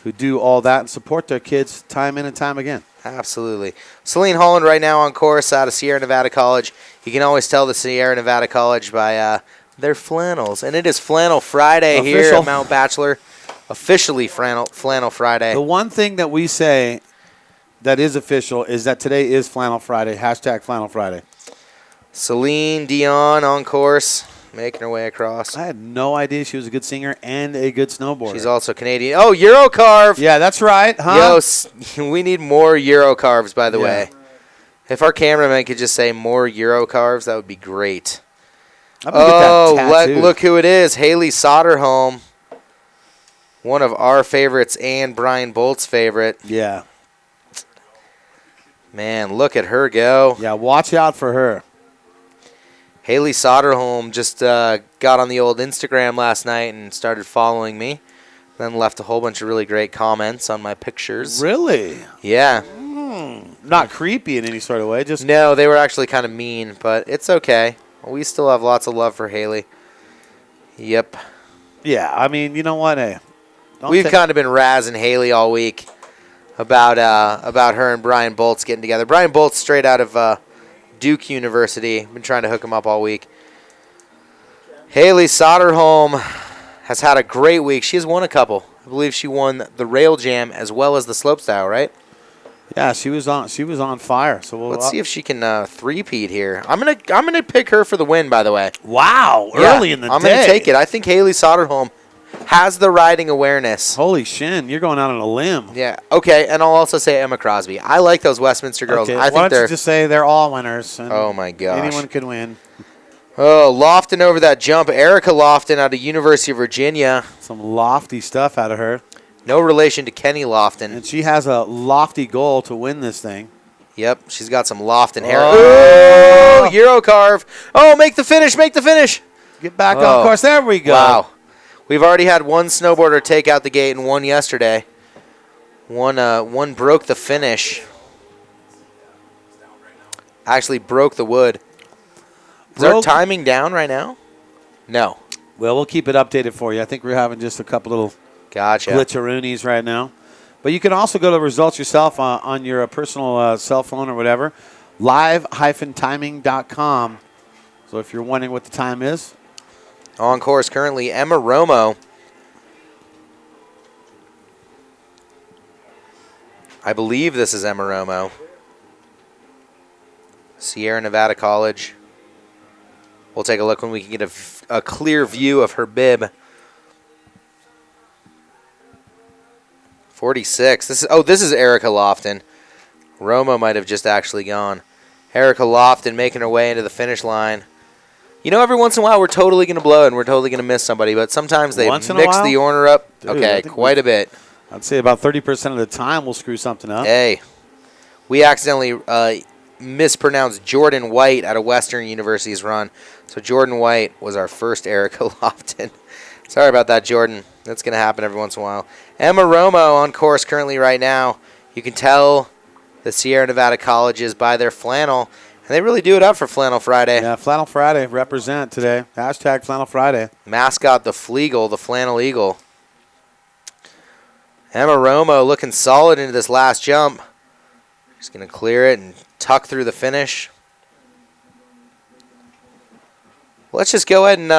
who do all that and support their kids time in and time again. Absolutely. Celine Holland right now on course out of Sierra Nevada College. You can always tell the Sierra Nevada College by their flannels. And it is Flannel Friday here at Mount Bachelor. Officially Flannel Friday. The one thing that we say that is official is that today is Flannel Friday. # Flannel Friday. Celine Dion on course, making her way across. I had no idea she was a good singer and a good snowboarder. She's also Canadian. Oh, Eurocarve. Yeah, that's right. Huh? Yo, we need more Eurocarves, by the way. If our cameraman could just say more Eurocarves, that would be great. I'm gonna get that tattooed. Look who it is. Haley Soderholm. one of our favorites and Brian Bolt's favorite. Yeah. Man, look at her go. Yeah, watch out for her. Haley Soderholm just got on the old Instagram last night and started following me. Then left a whole bunch of really great comments on my pictures. Really? Yeah. Not creepy in any sort of way. Just No, they were actually kind of mean, but it's okay. We still have lots of love for Haley. Yep. Yeah, I mean, you know what? Hey, We've kind of been razzing Haley all week about her and Brian Bolt's getting together. Brian Bolt's straight out of Duke University. Been trying to hook him up all week. Haley Soderholm has had a great week. She has won a couple. I believe she won the Rail Jam as well as the Slopestyle, right? Yeah, she was on fire. So let's see if she can three-peat here. I'm gonna pick her for the win. By the way. Wow, Yeah, early in the day. I'm gonna take it. I think Haley Soderholm has the riding awareness. Holy shin, you're going out on a limb. Yeah. Okay, and I'll also say Emma Crosby. I like those Westminster girls. Okay, I think why don't they're you just say they're all winners? And oh my gosh. anyone could win. Oh, Lofton over that jump. Erica Lofton out of University of Virginia. Some lofty stuff out of her. No relation to Kenny Lofton. And she has a lofty goal to win this thing. Yep, she's got some Lofton hair. Oh. Oh, Euro carve. Oh, make the finish, make the finish. Get back on course. There we go. Wow. We've already had one snowboarder take out the gate and one yesterday. One broke the finish. Actually broke the wood. Is our timing down right now? No. Well, we'll keep it updated for you. I think we're having just a couple little glitcheroonies right now. But you can also go to the results yourself on your personal cell phone or whatever. live-timing.com. So if you're wondering what the time is. On course currently, Emma Romo. I believe this is Emma Romo. Sierra Nevada College. We'll take a look when we can get a clear view of her bib. 46. This is Erica Lofton. Romo might have just actually gone. Erica Lofton making her way into the finish line. You know, every once in a while we're totally going to blow and we're totally going to miss somebody, but sometimes they mix the order up. Dude, okay, quite a bit. I'd say about 30% of the time we'll screw something up. Hey, we accidentally mispronounced Jordan White out of Western University's run. So Jordan White was our first Erica Lofton. Sorry about that, Jordan. That's going to happen every once in a while. Emma Romo on course currently right now. You can tell the Sierra Nevada colleges by their flannel. And they really do it up for Flannel Friday. Yeah, Flannel Friday, represent today. Hashtag Flannel Friday. Mascot the Fleagle, the Flannel Eagle. Emma Romo looking solid into this last jump. She's going to clear it and tuck through the finish. Let's just go ahead and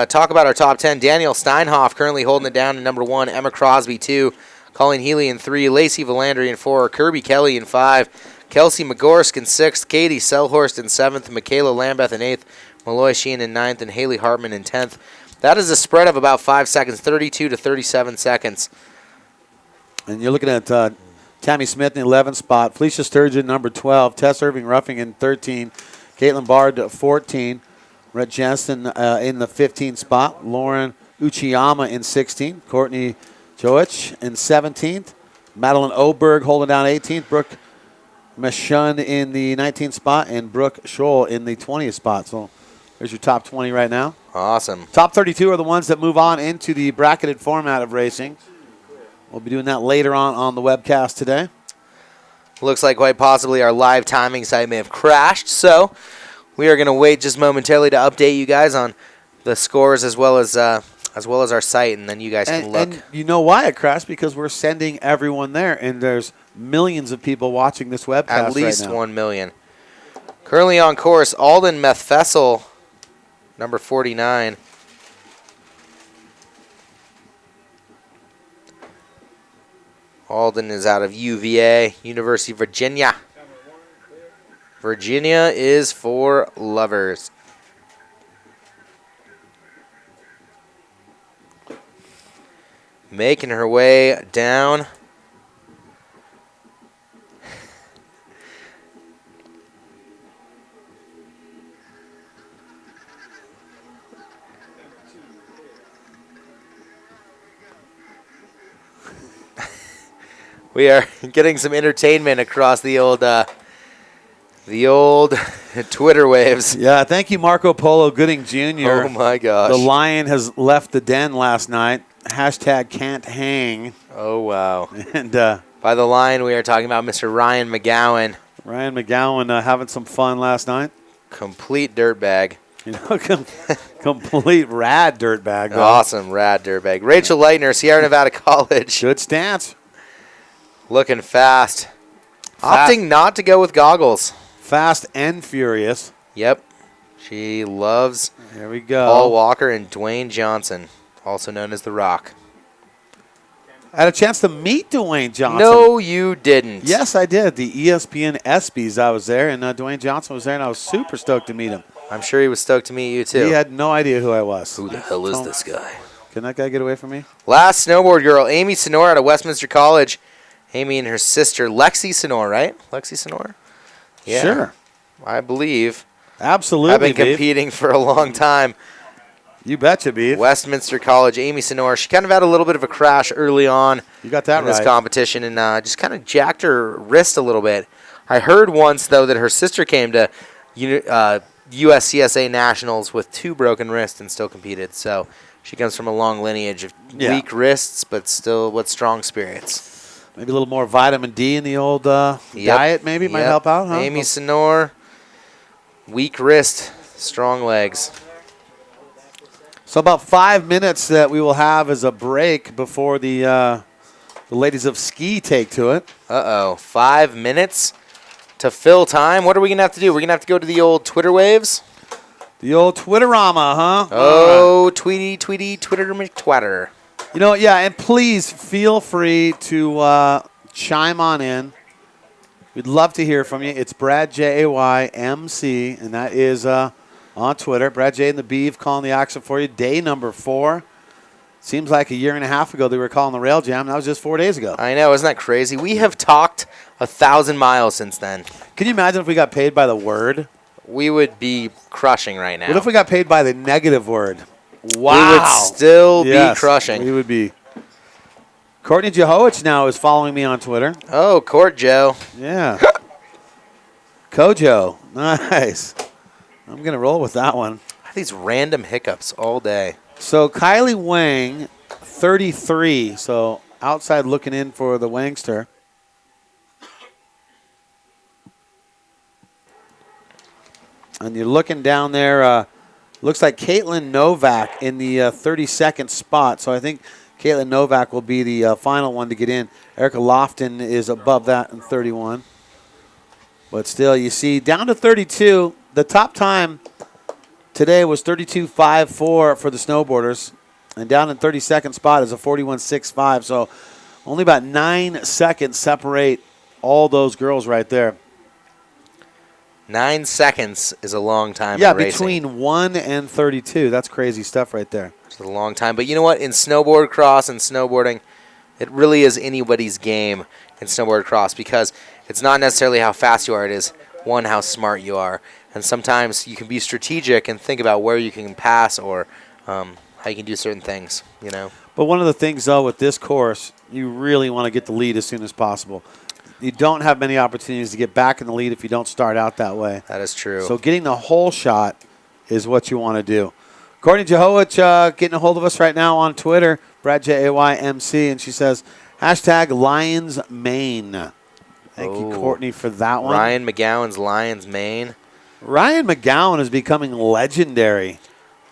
talk about our top 10. Daniel Steinhoff currently holding it down in number 1. Emma Crosby 2. Colleen Healy in 3. Lacey Valandry in 4. Kirby Kelly in 5. Kelsey McGorsk in 6th. Katie Selhorst in 7th. Michaela Lambeth in 8th. Malloy Sheen in 9th. And Haley Hartman in 10th. That is a spread of about 5 seconds, 32 to 37 seconds. And you're looking at Tammy Smith in the 11th spot. Felicia Sturgeon, number 12. Tess Irving Ruffing in 13. Caitlin Bard, 14. Rhett Jensen in the 15th spot. Lauren Uchiyama in 16th. Courtney Joich in 17th. Madeline Oberg holding down 18th. Brooke Meshun in the 19th spot. And Brooke Scholl in the 20th spot. So there's your top 20 right now. Awesome. Top 32 are the ones that move on into the bracketed format of racing. We'll be doing that later on the webcast today. Looks like quite possibly our live timing site may have crashed, so we are going to wait just momentarily to update you guys on the scores as well as our site, and then you guys can look. And you know why it crashed? Because we're sending everyone there, and there's millions of people watching this webcast At least right now. 1 million. Currently on course, Alden Methfessel, number 49. Alden is out of UVA, University of Virginia. Virginia is for lovers. Making her way down. We are getting some entertainment across the old Twitter waves. Yeah, thank you, Marco Polo Gooding Jr. Oh, my gosh. The Lion has left the den last night. Hashtag can't hang. Oh, wow. And by the Lion, we are talking about Mr. Ryan McGowan. Ryan McGowan having some fun last night. Complete dirtbag. You know, complete rad dirtbag. Awesome, rad dirtbag. Rachel Leitner, Sierra Nevada College. Good stance. Looking fast. Opting not to go with goggles. Fast and furious. Yep. She loves There we go. Paul Walker and Dwayne Johnson, also known as The Rock. I had a chance to meet Dwayne Johnson. No, you didn't. Yes, I did. The ESPN ESPYs, I was there, and Dwayne Johnson was there, and I was super stoked to meet him. I'm sure he was stoked to meet you, too. He had no idea who I was. Who the hell is this guy? Can that guy get away from me? Last snowboard girl, Amy Sonor out of Westminster College. Amy and her sister, Lexi Sonor, right? Lexi Sonor? Yeah. Sure. I believe. Absolutely, I've been Beef. competing for a long time. You betcha, Beef. Westminster College, Amy Sonor. She kind of had a little bit of a crash early on You got that in this right. competition and just kind of jacked her wrist a little bit. I heard once, though, that her sister came to USCSA Nationals with 2 broken wrists and still competed. So she comes from a long lineage of weak wrists, but still with strong spirits. Maybe a little more vitamin D in the old diet maybe might help out, huh? Amy Sonor, weak wrist, strong legs. So about 5 minutes that we will have as a break before the ladies of ski take to it. 5 minutes to fill time. What are we going to have to do? We're going to have to go to the old Twitter waves? The old Twitterama, huh? Oh, tweety, Twitter McTwatter. You know, yeah, and please feel free to chime on in. We'd love to hear from you. It's Brad JAYMC, and that is on Twitter. Brad J and the Beeve calling the action for you. Day number 4. Seems like a year and a half ago they were calling the Rail Jam. That was just 4 days ago. I know, isn't that crazy? We have talked 1,000 miles since then. Can you imagine if we got paid by the word? We would be crushing right now. What if we got paid by the negative word? Wow. We would still be crushing. We would be. Courtney Jehoich now is following me on Twitter. Oh, Court Joe. Yeah. Kojo. Nice. I'm going to roll with that one. These random hiccups all day. So Kylie Wang, 33. So outside looking in for the Wangster. And you're looking down there. Looks like Caitlin Novak in the 32nd spot. So I think Caitlin Novak will be the final one to get in. Erica Lofton is above that in 31. But still, you see, down to 32. The top time today was 32.54 for the snowboarders. And down in 32nd spot is a 41.65. So only about 9 seconds separate all those girls right there. 9 seconds is a long time. Yeah, for racing. between 1 and 32. That's crazy stuff right there. It's a long time. But you know what? In snowboard cross and snowboarding, it really is anybody's game in snowboard cross because it's not necessarily how fast you are. It is, one, how smart you are. And sometimes you can be strategic and think about where you can pass or how you can do certain things, you know. But one of the things, though, with this course, you really want to get the lead as soon as possible. You don't have many opportunities to get back in the lead if you don't start out that way. That is true. So getting the whole shot is what you want to do. Courtney Jehoich getting a hold of us right now on Twitter, Brad JAYMC, and she says, hashtag Lions Maine. Thank you, Courtney, for that one. Ryan McGowan's Lions Maine. Ryan McGowan is becoming legendary.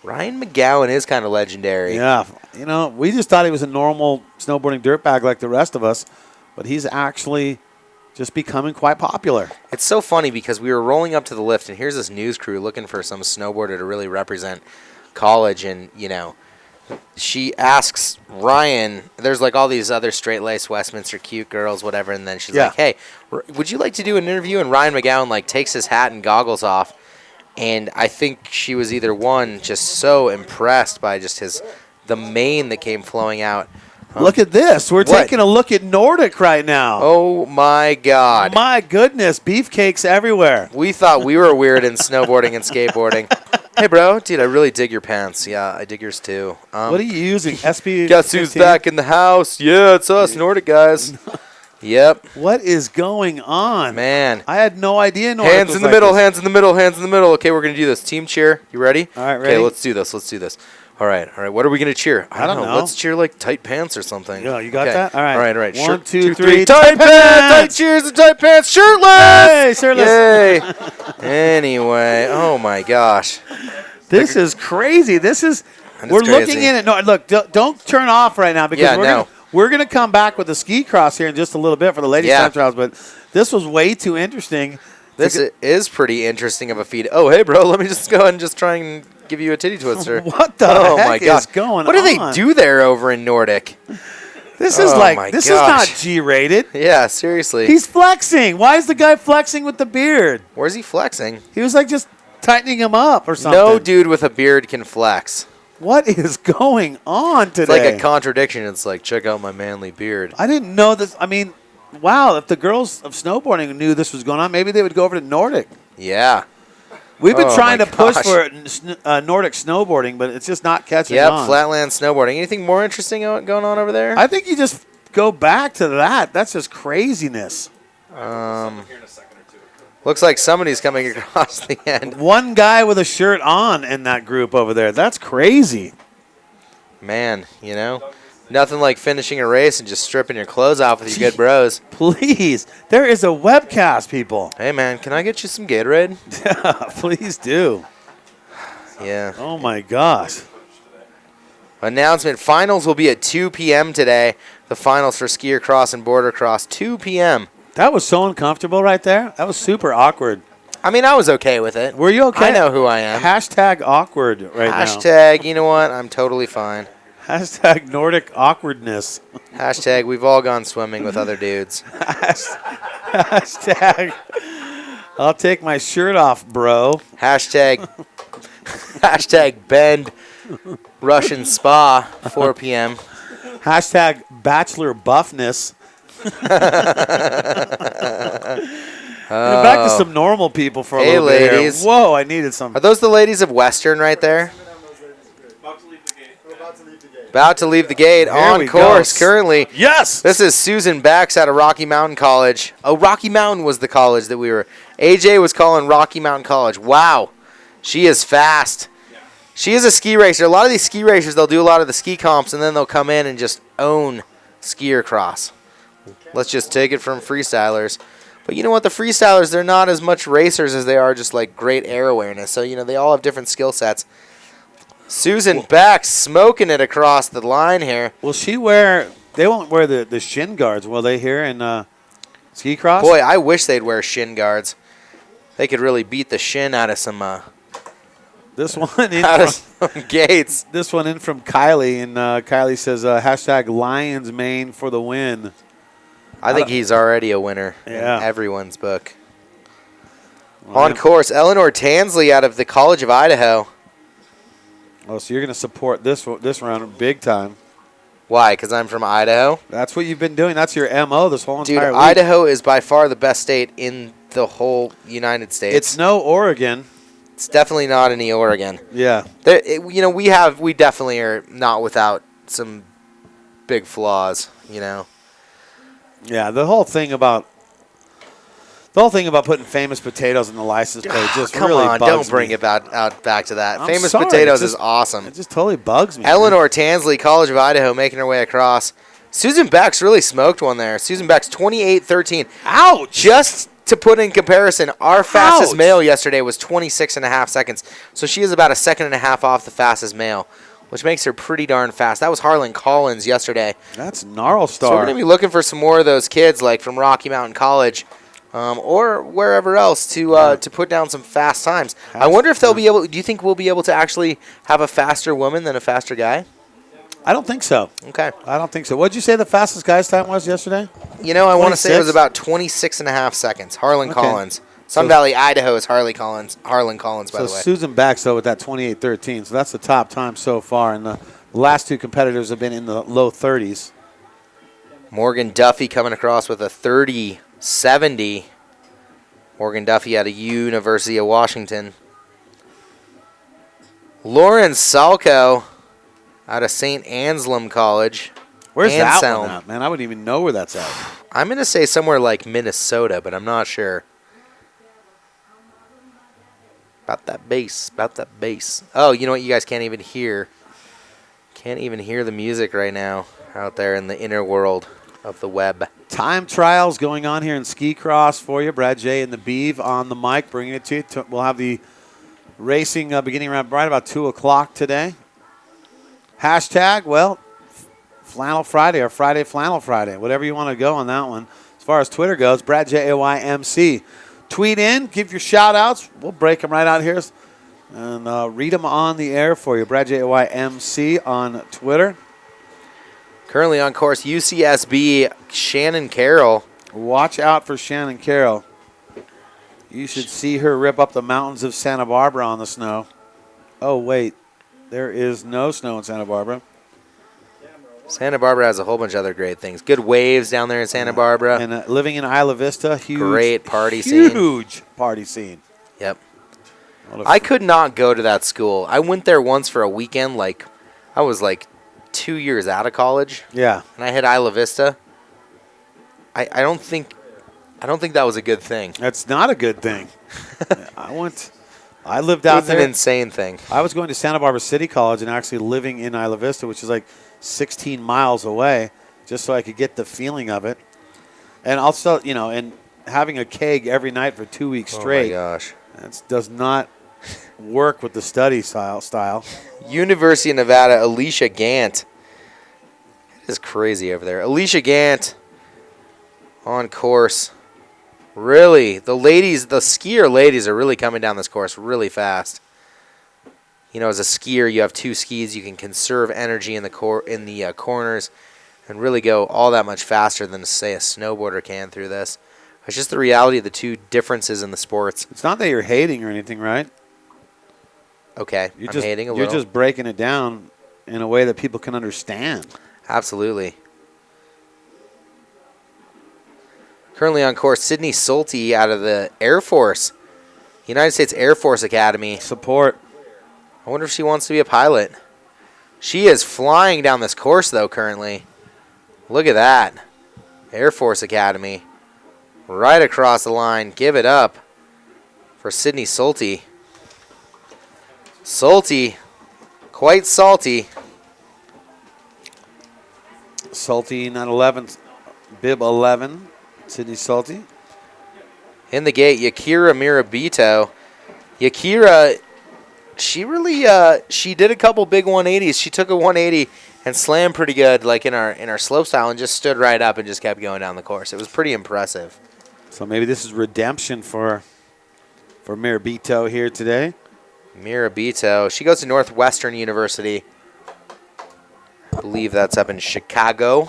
Ryan McGowan is kind of legendary. Yeah. You know, we just thought he was a normal snowboarding dirtbag like the rest of us, but he's actually just becoming quite popular. It's so funny because we were rolling up to the lift, and here's this news crew looking for some snowboarder to really represent college, and, you know, she asks Ryan, there's like all these other straight-laced Westminster cute girls, whatever, and then she's like, hey, would you like to do an interview? And Ryan McGowan, like, takes his hat and goggles off, and I think she was either, one, just so impressed by just the mane that came flowing out. Look at this. We're taking a look at Nordic right now. Oh, my God. My goodness. Beefcakes everywhere. We thought we were weird in snowboarding and skateboarding. Hey, bro. Dude, I really dig your pants. Yeah, I dig yours, too. What are you using? SP? Guess who's back in the house? Yeah, it's us, Nordic guys. Yep. What is going on? Man. I had no idea. Nordic Hands was in the like middle, this. hands in the middle, hands in the middle. Okay, we're going to do this. Team cheer. You ready? All right, ready? Okay, let's do this. Let's do this. All right. What are we going to cheer? I don't know. Let's cheer like tight pants or something. Yeah, you got Okay. that? All right. All right. One, Shirt, two, three. Tight pants. Tight cheers and tight pants. Shirtless. Hey, shirtless. Yay. Anyway. Oh, my gosh. This is crazy. This is. That is We're crazy. looking in it. No, look, don't turn off right now because Yeah, we're gonna come back with the ski cross here in just a little bit for the ladies' time trials. But this was way too interesting. This is pretty interesting of a feed. Oh, hey, bro. Let me just go and just try and give you a titty twister. What the heck is going on? What do they do there over in Nordic? This is this is not G-rated. Yeah, seriously. He's flexing. Why is the guy flexing with the beard? Where's he flexing? He was like just tightening him up or something. No dude with a beard can flex. What is going on today? It's like a contradiction. It's like, check out my manly beard. I didn't know this. I mean, wow, if the girls of snowboarding knew this was going on, maybe they would go over to Nordic. Yeah. We've been trying to my push gosh. for Nordic snowboarding, but it's just not catching Yep, on. flatland snowboarding. Anything more interesting going on over there? I think you just go back to that. That's just craziness. Looks like somebody's coming across the end. One guy with a shirt on in that group over there. That's crazy. Man, nothing like finishing a race and just stripping your clothes off with your good bros. Please. There is a webcast, people. Hey, man, can I get you some Gatorade? Yeah, please do. Yeah. Oh, my gosh. Announcement, finals will be at 2 p.m. today. The finals for skier cross and border cross, 2 p.m. That was so uncomfortable right there. That was super awkward. I mean, I was okay with it. Were you okay? I know who I am. Hashtag awkward right now. Hashtag, you know what? I'm totally fine. Hashtag Nordic awkwardness. Hashtag, we've all gone swimming with other dudes. Hashtag I'll take my shirt off, bro. Hashtag, hashtag bend Russian spa, 4 p.m. Hashtag bachelor buffness. Back to some normal people for a Hey, little bit ladies. here. Whoa, I needed some. Are those the ladies of Western right there? About to leave the gate. Here On we course go. currently. Yes! This is Susan Bax out of Rocky Mountain College. Oh, Rocky Mountain was the college that we were. AJ was calling Rocky Mountain College. Wow. She is fast. She is a ski racer. A lot of these ski racers, they'll do a lot of the ski comps, and then they'll come in and just own skier cross. Let's just take it from freestylers. But you know what? The freestylers, they're not as much racers as they are just like great air awareness. So, they all have different skill sets. Susan Bax smoking it across the line here. Will she wear, they won't wear the shin guards, will they, here in ski cross? Boy, I wish they'd wear shin guards. They could really beat the shin out of some This one in out of from, some gates. this one in from Kylie, and Kylie says, hashtag Lions Mane for the win. I think he's already a winner in Yeah. everyone's book. On course, Eleanor Tansley out of the College of Idaho. Oh, so you're going to support this round big time. Why? Because I'm from Idaho? That's what you've been doing. That's your MO this whole Dude, entire week. Idaho is by far the best state in the whole United States. It's no Oregon. It's definitely not any Oregon. Yeah. We definitely are not without some big flaws, Yeah, the whole thing about putting famous potatoes in the license plate just Come really on, bugs don't bring me. it out back to that. I'm Famous sorry, Potatoes it is just- awesome. It just totally bugs me. Eleanor Tansley, College of Idaho, making her way across. Susan Bax really smoked one there. Susan Bax, 28:13. Ouch! Just to put in comparison, our fastest Ouch. male yesterday was 26.5 seconds. So she is about a second and a half off the fastest male, which makes her pretty darn fast. That was Harlan Collins yesterday. That's Gnarl So we're Star. going to be looking for some more of those kids, like from Rocky Mountain College, or wherever else, to put down some fast times. I wonder if they'll be able. Do you think we'll be able to actually have a faster woman than a faster guy? I don't think so. Okay. I don't think so. What did you say the fastest guy's time was yesterday? I want to say it was 26? about 26.5 seconds. Harlan Okay. Collins. Sun Valley, Idaho is Harlan Collins, by So the way. Susan Bax, though, with that 28:13. So that's the top time so far. And the last two competitors have been in the low 30s. Morgan Duffy coming across with a 30.70. Morgan Duffy out of University of Washington. Lauren Salko out of St. Anselm College. Where's that Anselm. one at, man? I wouldn't even know where that's at. I'm going to say somewhere like Minnesota, but I'm not sure. About that bass, about that bass. Oh, you know what? You guys can't even hear. Can't even hear the music right now out there in the inner world of the web. Time trials going on here in ski cross for you. Brad J. and the Beeve on the mic, bringing it to you. We'll have the racing beginning around right about 2 o'clock today. Hashtag, well, Flannel Friday or Friday Flannel Friday, whatever you want to go on that one. As far as Twitter goes, Brad JAYMC. Tweet in, give your shout outs. We'll break them right out here and read them on the air for you. Brad JAYMC on Twitter. Currently on course, UCSB, Shannon Carroll. Watch out for Shannon Carroll. You should see her rip up the mountains of Santa Barbara on the snow. Oh, wait. There is no snow in Santa Barbara. Santa Barbara has a whole bunch of other great things. Good waves down there in Santa Barbara. And living in Isla Vista, great party scene. Huge party scene. Yep. I could not go to that school. I went there once for a weekend. I was 2 years out of college. Yeah. And I hit Isla Vista. I don't think that was a good thing. That's not a good thing. I lived out there. It was an insane thing. I was going to Santa Barbara City College and actually living in Isla Vista, which is 16 miles away, just so I could get the feeling of it. And also, and having a keg every night for 2 weeks straight. Oh, my gosh. That does not work with the study style. University of Nevada, Alicia Gant. It is crazy over there. Alicia Gant on course. Really, the skier ladies are really coming down this course really fast. As a skier, you have two skis. You can conserve energy in the corners and really go all that much faster than, say, a snowboarder can through this. It's just the reality of the two differences in the sports. It's not that you're hating or anything, right? Okay, I'm hating a little. You're just breaking it down in a way that people can understand. Absolutely. Currently on course, Sydney Sulte out of the Air Force, United States Air Force Academy. Support. I wonder if she wants to be a pilot. She is flying down this course, though, currently. Look at that. Air Force Academy. Right across the line. Give it up for Sydney Sulte. Sulte, quite salty. Sulte, not 11, bib 11. Sydney Sulte. In the gate, Yakira Mirabito. Yakira, she did a couple big 180s. She took a 180 and slammed pretty good, in our slope style, and just stood right up and just kept going down the course. It was pretty impressive. So maybe this is redemption for Mirabito here today. Mirabito. She goes to Northwestern University. I believe that's up in Chicago,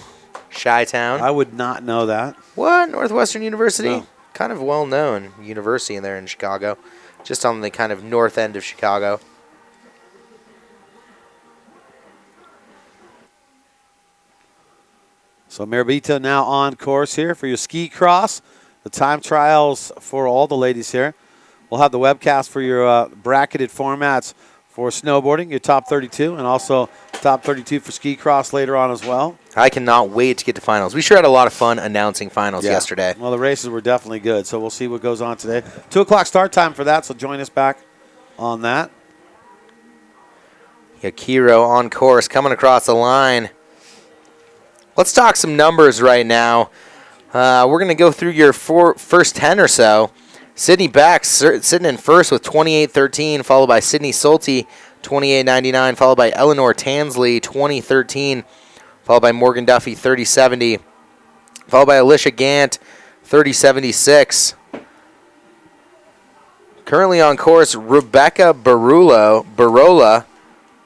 Chi-Town. I would not know that. What? Northwestern University? No. Kind of well-known university in there in Chicago. Just on the kind of north end of Chicago. So Mirabito now on course here for your ski cross. The time trials for all the ladies here. We'll have the webcast for your bracketed formats for snowboarding, your top 32, and also top 32 for ski cross later on as well. I cannot wait to get to finals. We sure had a lot of fun announcing finals yesterday. Well, the races were definitely good, so we'll see what goes on today. 2 o'clock start time for that, so join us back on that. Yakiro on course, coming across the line. Let's talk some numbers right now. We're going to go through your first 10 or so. Sydney Beck sitting in first with 28.13, followed by Sydney Sulte, 28.99, followed by Eleanor Tansley, 20.13, followed by Morgan Duffy, 30.70, followed by Alicia Gant, 30.76. Currently on course, Rebecca Barola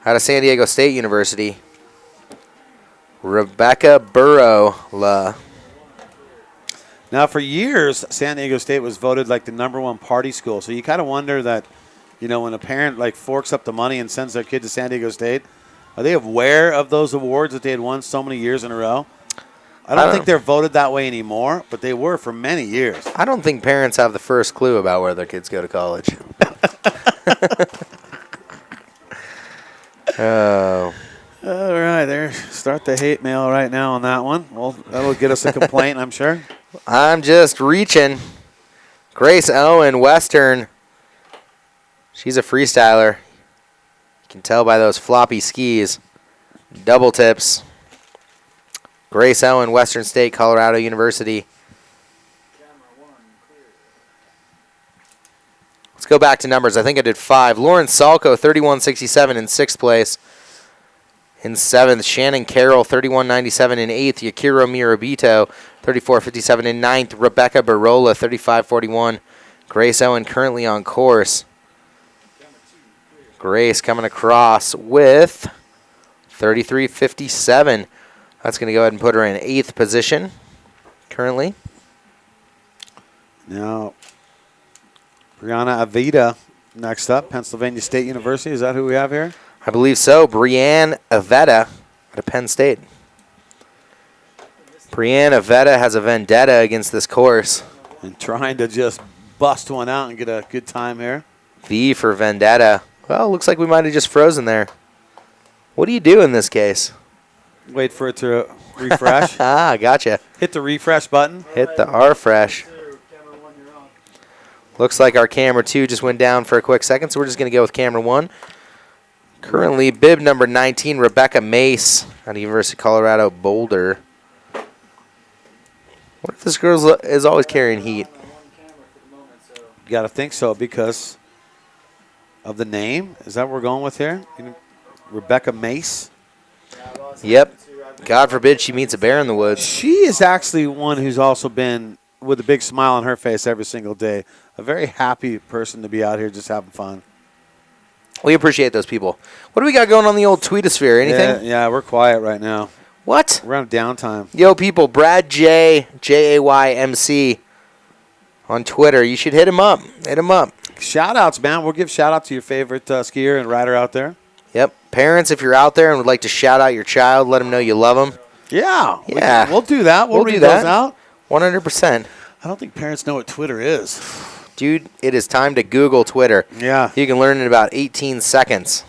out of San Diego State University. Rebecca Barola. Now, for years, San Diego State was voted the #1 party school. So you kind of wonder that, when a parent forks up the money and sends their kid to San Diego State, are they aware of those awards that they had won so many years in a row? I don't think they're voted that way anymore, but they were for many years. I don't think parents have the first clue about where their kids go to college. Oh. All right, there. Start the hate mail right now on that one. Well, that'll will get us a complaint, I'm sure. I'm just reaching. Grace Owen, Western. She's a freestyler. You can tell by those floppy skis. Double tips. Grace Owen, Western State, Colorado University. Let's go back to numbers. I think I did 5. Lauren Salko, 31.67 in 6th place. In 7th, Shannon Carroll, 31.97 in 8th. Yakiro Mirabito, 34.57 in 9th. Rebecca Barola, 35.41. Grace Owen currently on course. Grace coming across with 33.57. That's going to go ahead and put her in 8th position currently. Now, Brianna Avita next up, Pennsylvania State University. Is that who we have here? I believe so. Brianne Avetta out of Penn State. Brianne Avetta has a vendetta against this course. And trying to just bust one out and get a good time here. V for vendetta. Well, looks like we might have just frozen there. What do you do in this case? Wait for it to refresh. Ah, gotcha. Hit the refresh button. Hit the refresh. Looks like our camera 2 just went down for a quick second, so we're just going to go with camera 1. Currently, bib number 19, Rebecca Mace out of University of Colorado Boulder. What if this girl is always carrying heat? You got to think so because of the name. Is that what we're going with here? Rebecca Mace? Yep. God forbid she meets a bear in the woods. She is actually one who's also been with a big smile on her face every single day. A very happy person to be out here just having fun. We appreciate those people. What do we got going on the old tweetosphere? Anything? Yeah, we're quiet right now. What? We're on downtime. Yo, people, Brad J, Jaymc on Twitter. You should hit him up. Hit him up. Shout-outs, man. We'll give shout-out to your favorite skier and rider out there. Yep. Parents, if you're out there and would like to shout out your child, let them know you love them. Yeah. Yeah. We'll do that. We'll read do those that. out. 100%. I don't think parents know what Twitter is. Dude, it is time to Google Twitter. Yeah. You can learn in about 18 seconds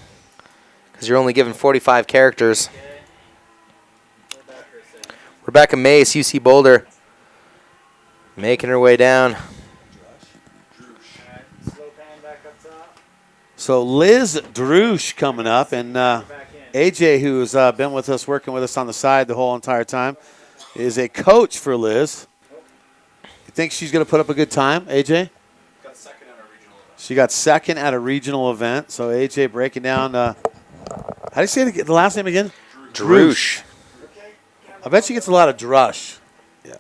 because you're only given 45 characters. Rebecca Mace, UC Boulder, making her way down. So Liz Drush coming up, and AJ, who's been with us, working with us on the side the whole entire time, is a coach for Liz. You think she's going to put up a good time, AJ? She got second at a regional event. So AJ breaking down. How do you say the last name again? Drush. I bet she gets a lot of drush. Yeah.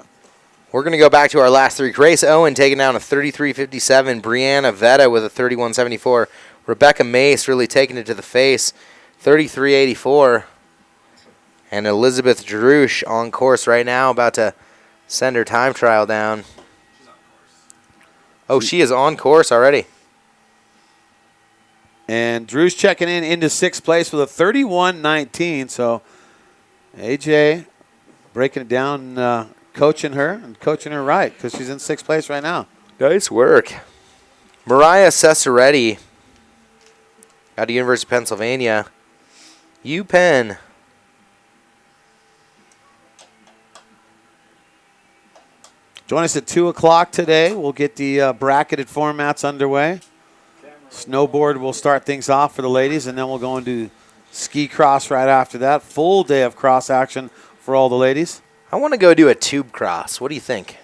We're going to go back to our last 3. Grace Owen taking down a 33.57. Brianna Vetta with a 31.74. Rebecca Mace really taking it to the face, 33.84. And Elizabeth Drush on course right now, about to send her time trial down. Oh, she is on course already. And Drew's checking in into 6th place with a 31.19. So AJ breaking it down, coaching her right because she's in 6th place right now. Nice work. Mariah Cesaretti out of University of Pennsylvania. UPenn. Join us at 2 o'clock today. We'll get the bracketed formats underway. Snowboard will start things off for the ladies, and then we'll go into ski cross right after that. Full day of cross action for all the ladies. I want to go do a tube cross. What do you think?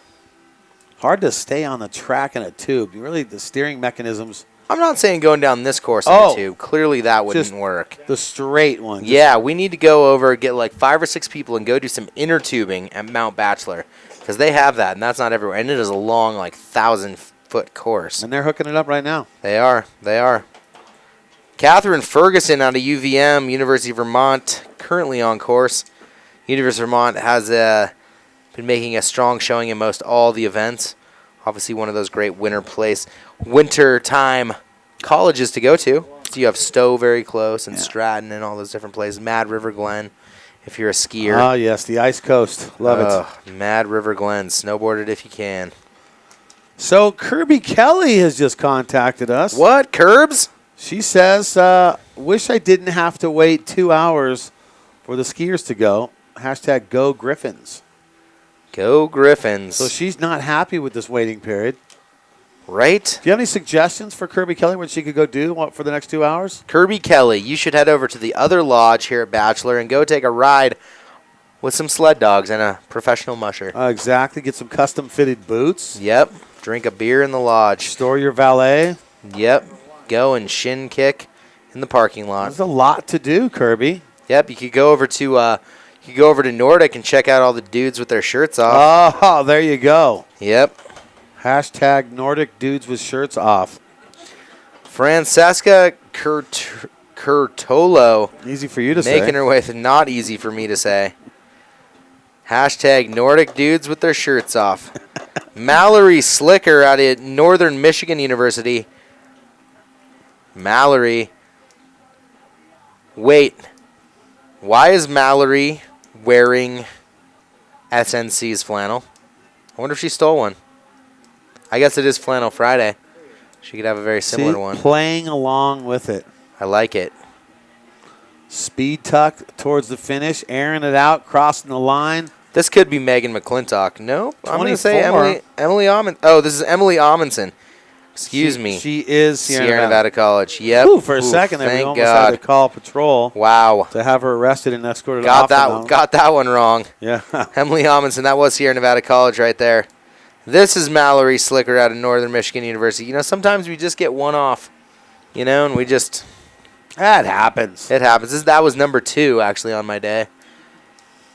Hard to stay on the track in a tube. Really, the steering mechanisms. I'm not saying going down this course on a tube. Clearly that wouldn't work. The straight one. Yeah, we need to go over, get like 5 or 6 people and go do some inner tubing at Mount Bachelor because they have that, and that's not everywhere. And it is a long, like, 1,000-foot course. And they're hooking it up right now. They are. They are. Catherine Ferguson out of UVM, University of Vermont, currently on course. University of Vermont has been making a strong showing in most all the events. Obviously one of those great winter time colleges to go to. So you have Stowe very close and Stratton and all those different places. Mad River Glen if you're a skier. Ah, yes, the Ice Coast. Love it. Mad River Glen. Snowboard it if you can. So Kirby Kelly has just contacted us. What? Curbs? She says, wish I didn't have to wait 2 hours for the skiers to go. Hashtag go Griffins. Go Griffins. So she's not happy with this waiting period. Right? Do you have any suggestions for Kirby Kelly what she could go do for the next 2 hours? Kirby Kelly, you should head over to the other lodge here at Bachelor and go take a ride with some sled dogs and a professional musher. Exactly. Get some custom-fitted boots. Yep. Drink a beer in the lodge. Store your valet. Yep. Go and shin kick in the parking lot. There's a lot to do, Kirby. Yep. You could go over to Nordic and check out all the dudes with their shirts off. Oh, there you go. Yep. Hashtag Nordic dudes with shirts off. Francesca Curtolo. Easy for you to say. Making her way through. Not easy for me to say. Hashtag Nordic dudes with their shirts off. Mallory Slicker out of Northern Michigan University. Mallory. Wait. Why is Mallory wearing SNC's flannel? I wonder if she stole one. I guess it is Flannel Friday. She could have a very similar one. Playing along with it. I like it. Speed tuck towards the finish, airing it out, crossing the line. This could be Megan McClintock. Nope. I'm going to say 24. Emily Amundsen. Oh, this is Emily Amundsen. Excuse me. She is Sierra Nevada College. Yep. Ooh, for a second there, we thank almost God. had to call patrol Wow. to have her arrested and escorted Got off. that one wrong. Yeah. Emily Amundsen. That was Sierra Nevada College right there. This is Mallory Slicker out of Northern Michigan University. You know, sometimes we just get one off, you know, and we just... That happens. It happens. That was number 2, actually, on my day.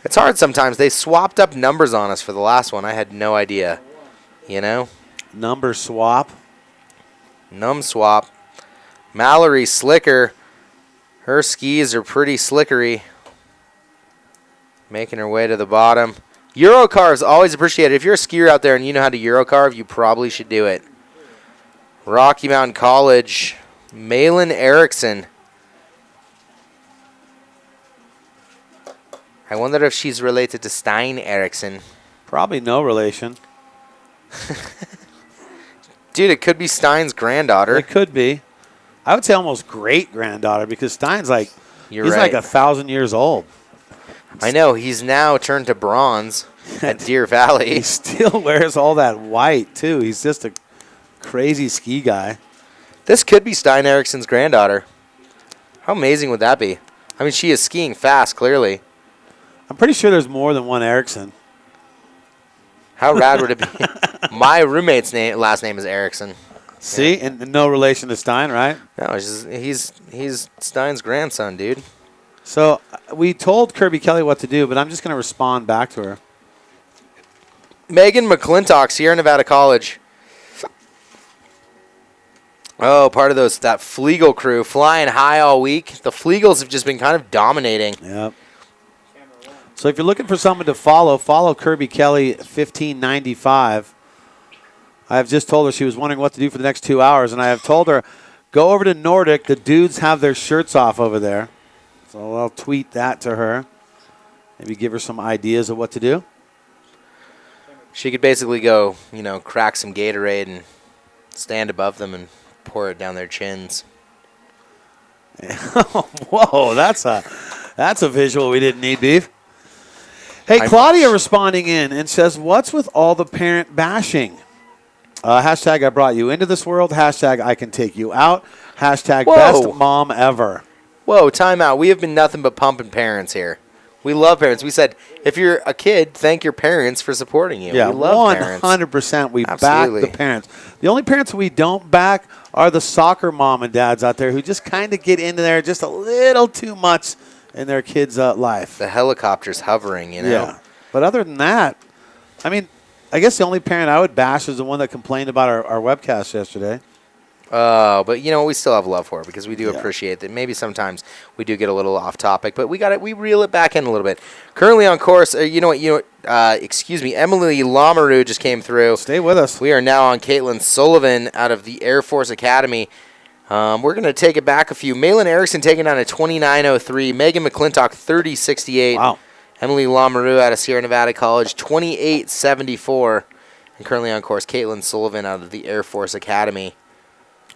It's hard sometimes. They swapped up numbers on us for the last one. I had no idea, you know? Number swap. Num swap. Mallory Slicker. Her skis are pretty slickery. Making her way to the bottom. Eurocarves always appreciated. If you're a skier out there and you know how to Eurocarve, you probably should do it. Rocky Mountain College. Malin Erickson. I wonder if she's related to Stein Erickson. Probably no relation. Dude, it could be Stein's granddaughter. It could be. I would say almost great-granddaughter because Stein's like, You're he's right. like 1,000 years old. I know. He's now turned to bronze at Deer Valley. He still wears all that white, too. He's just a crazy ski guy. This could be Stein Erickson's granddaughter. How amazing would that be? I mean, she is skiing fast, clearly. I'm pretty sure there's more than one Erickson. How rad would it be? My roommate's last name is Erickson. See? Yeah. And no relation to Stein, right? No, it's just, he's Stein's grandson, dude. So we told Kirby Kelly what to do, but I'm just going to respond back to her. Megan McClintock, Sierra Nevada College. Oh, part of that Flegel crew flying high all week. The Flegels have just been kind of dominating. Yep. So if you're looking for someone to follow Kirby Kelly 1595. I have just told her she was wondering what to do for the next 2 hours, and I have told her, go over to Nordic. The dudes have their shirts off over there. So I'll tweet that to her. Maybe give her some ideas of what to do. She could basically go, crack some Gatorade and stand above them and pour it down their chins. Whoa, that's a visual we didn't need, Beef. Hey, Claudia responding in and says, what's with all the parent bashing? Hashtag I brought you into this world. Hashtag I can take you out. Hashtag best mom ever. Whoa, time out. We have been nothing but pumping parents here. We love parents. We said, if you're a kid, thank your parents for supporting you. Yeah, we love parents. 100% we Absolutely. back the parents. The only parents we don't back are the soccer mom and dads out there who just kind of get into there just a little too much in their kids' life. The helicopter's hovering, Yeah. But other than that, I mean, I guess the only parent I would bash is the one that complained about our webcast yesterday. But we still have love for it because we do appreciate that. Maybe sometimes we do get a little off topic, but we reel it back in a little bit. Currently on course, Emily Lamoureux just came through. Stay with us. We are now on Caitlin Sullivan out of the Air Force Academy. We're going to take it back a few. Malin Erickson taking down a 29.03. Megan McClintock 30.68. Wow. Emily Lamoureux out of Sierra Nevada College 28.74. And currently on course, Caitlin Sullivan out of the Air Force Academy.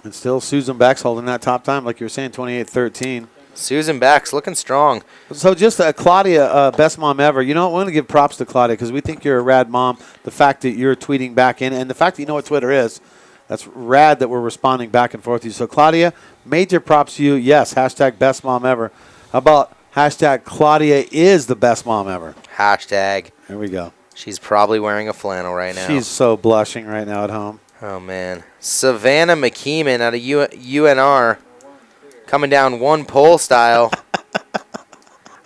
And still Susan Beck's holding that top time, like you were saying, 28-13. Susan Beck's looking strong. So just Claudia, best mom ever. You know what? We're going to give props to Claudia because we think you're a rad mom. The fact that you're tweeting back in and the fact that you know what Twitter is, that's rad that we're responding back and forth to you. So, Claudia, major props to you. Yes, hashtag best mom ever. How about hashtag Claudia is the best mom ever? Hashtag. There we go. She's probably wearing a flannel right now. She's so blushing right now at home. Oh, man. Savannah McKeeman out of UNR coming down one pole style.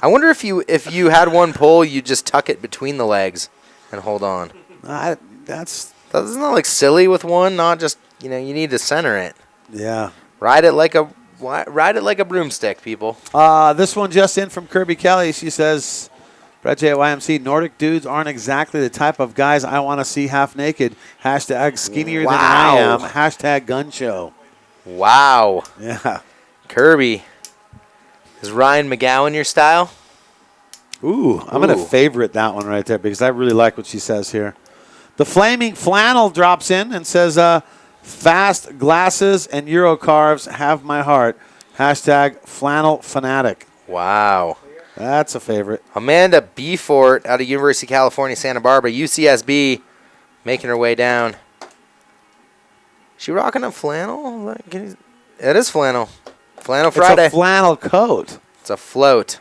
I wonder if you had one pole, you'd just tuck it between the legs and hold on. That's Doesn't that look silly with one? Not just, you need to center it. yeah. Ride it like a broomstick, people. This one just in from Kirby Kelly. She says, Brett J at YMC, Nordic dudes aren't exactly the type of guys I want to see half naked. Hashtag skinnier than I am. Hashtag gun show. Wow. Yeah. Kirby. Is Ryan McGowan your style? Ooh, I'm going to favorite that one right there because I really like what she says here. The Flaming Flannel drops in and says, fast glasses and Euro carves have my heart. Hashtag flannel fanatic. Wow. That's a favorite. Amanda Beaufort out of University of California, Santa Barbara, UCSB, making her way down. She rocking a flannel? It is flannel. Flannel Friday. It's a flannel coat. It's a float.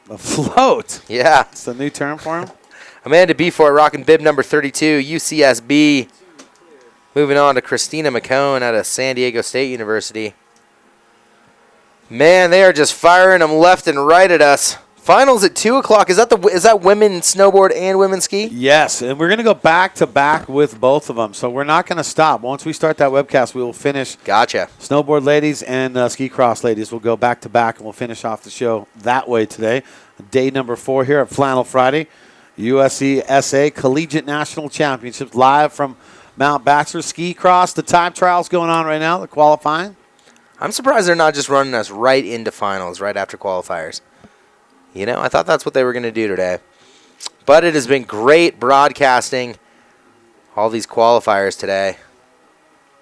A float. Yeah. It's the new term for him. Amanda Beaufort rocking bib number 32, UCSB. Moving on to Christina McCone out of San Diego State University. Man, they are just firing them left and right at us. Finals at 2 o'clock. Is that women's snowboard and women's ski? Yes, and we're going to go back to back with both of them. So we're not going to stop. Once we start that webcast, we will finish. Gotcha. Snowboard ladies and ski cross ladies will go back to back, and we'll finish off the show that way today. Day number 4 here at Flannel Friday. USCSA Collegiate National Championships live from Mount Bachelor Ski Cross. The time trials going on right now, the qualifying. I'm surprised they're not just running us right into finals right after qualifiers. I thought that's what they were going to do today. But it has been great broadcasting all these qualifiers today.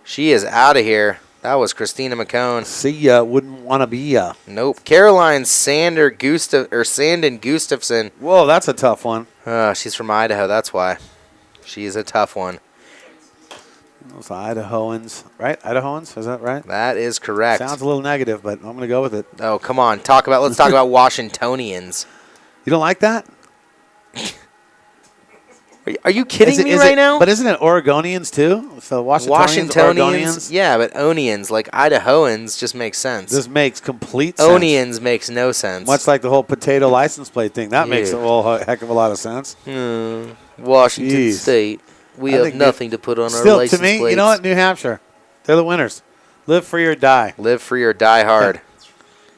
She is out of here. That was Christina McCone. See ya, wouldn't want to be ya. Nope. Caroline Sandin Gustafson. Whoa, that's a tough one. She's from Idaho, that's why. She's a tough one. Those Idahoans, right? Idahoans, is that right? That is correct. Sounds a little negative, but I'm going to go with it. Oh, come on. Let's talk about Washingtonians. You don't like that? Are you kidding me right now? But isn't it Oregonians too? So Washingtonians, Oregonians? Yeah, but Onians, like Idahoans, just makes sense. This makes complete sense. Onians makes no sense. Much like the whole potato license plate thing. That makes a whole heck of a lot of sense. Washington State. We have nothing to put on our license to me, plates. You know what? New Hampshire. They're the winners. Live free or die. Live free or die hard.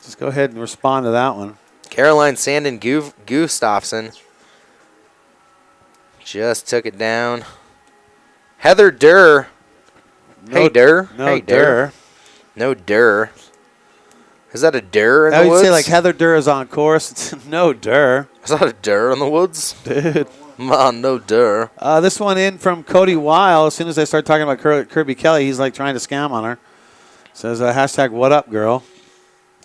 Just go ahead and respond to that one. Caroline Sandin Gustafson just took it down. Heather Durr. Hey, Durr. No, hey, Durr. No Durr. Is that a Durr in the I would woods? say like Heather Durr is on course. It's no Durr. Is that a Durr in the woods? Dude. Man, no Durr. This one in from Cody Weil. As soon as I start talking about Kirby Kelly, he's like trying to scam on her. Says, hashtag what up, girl.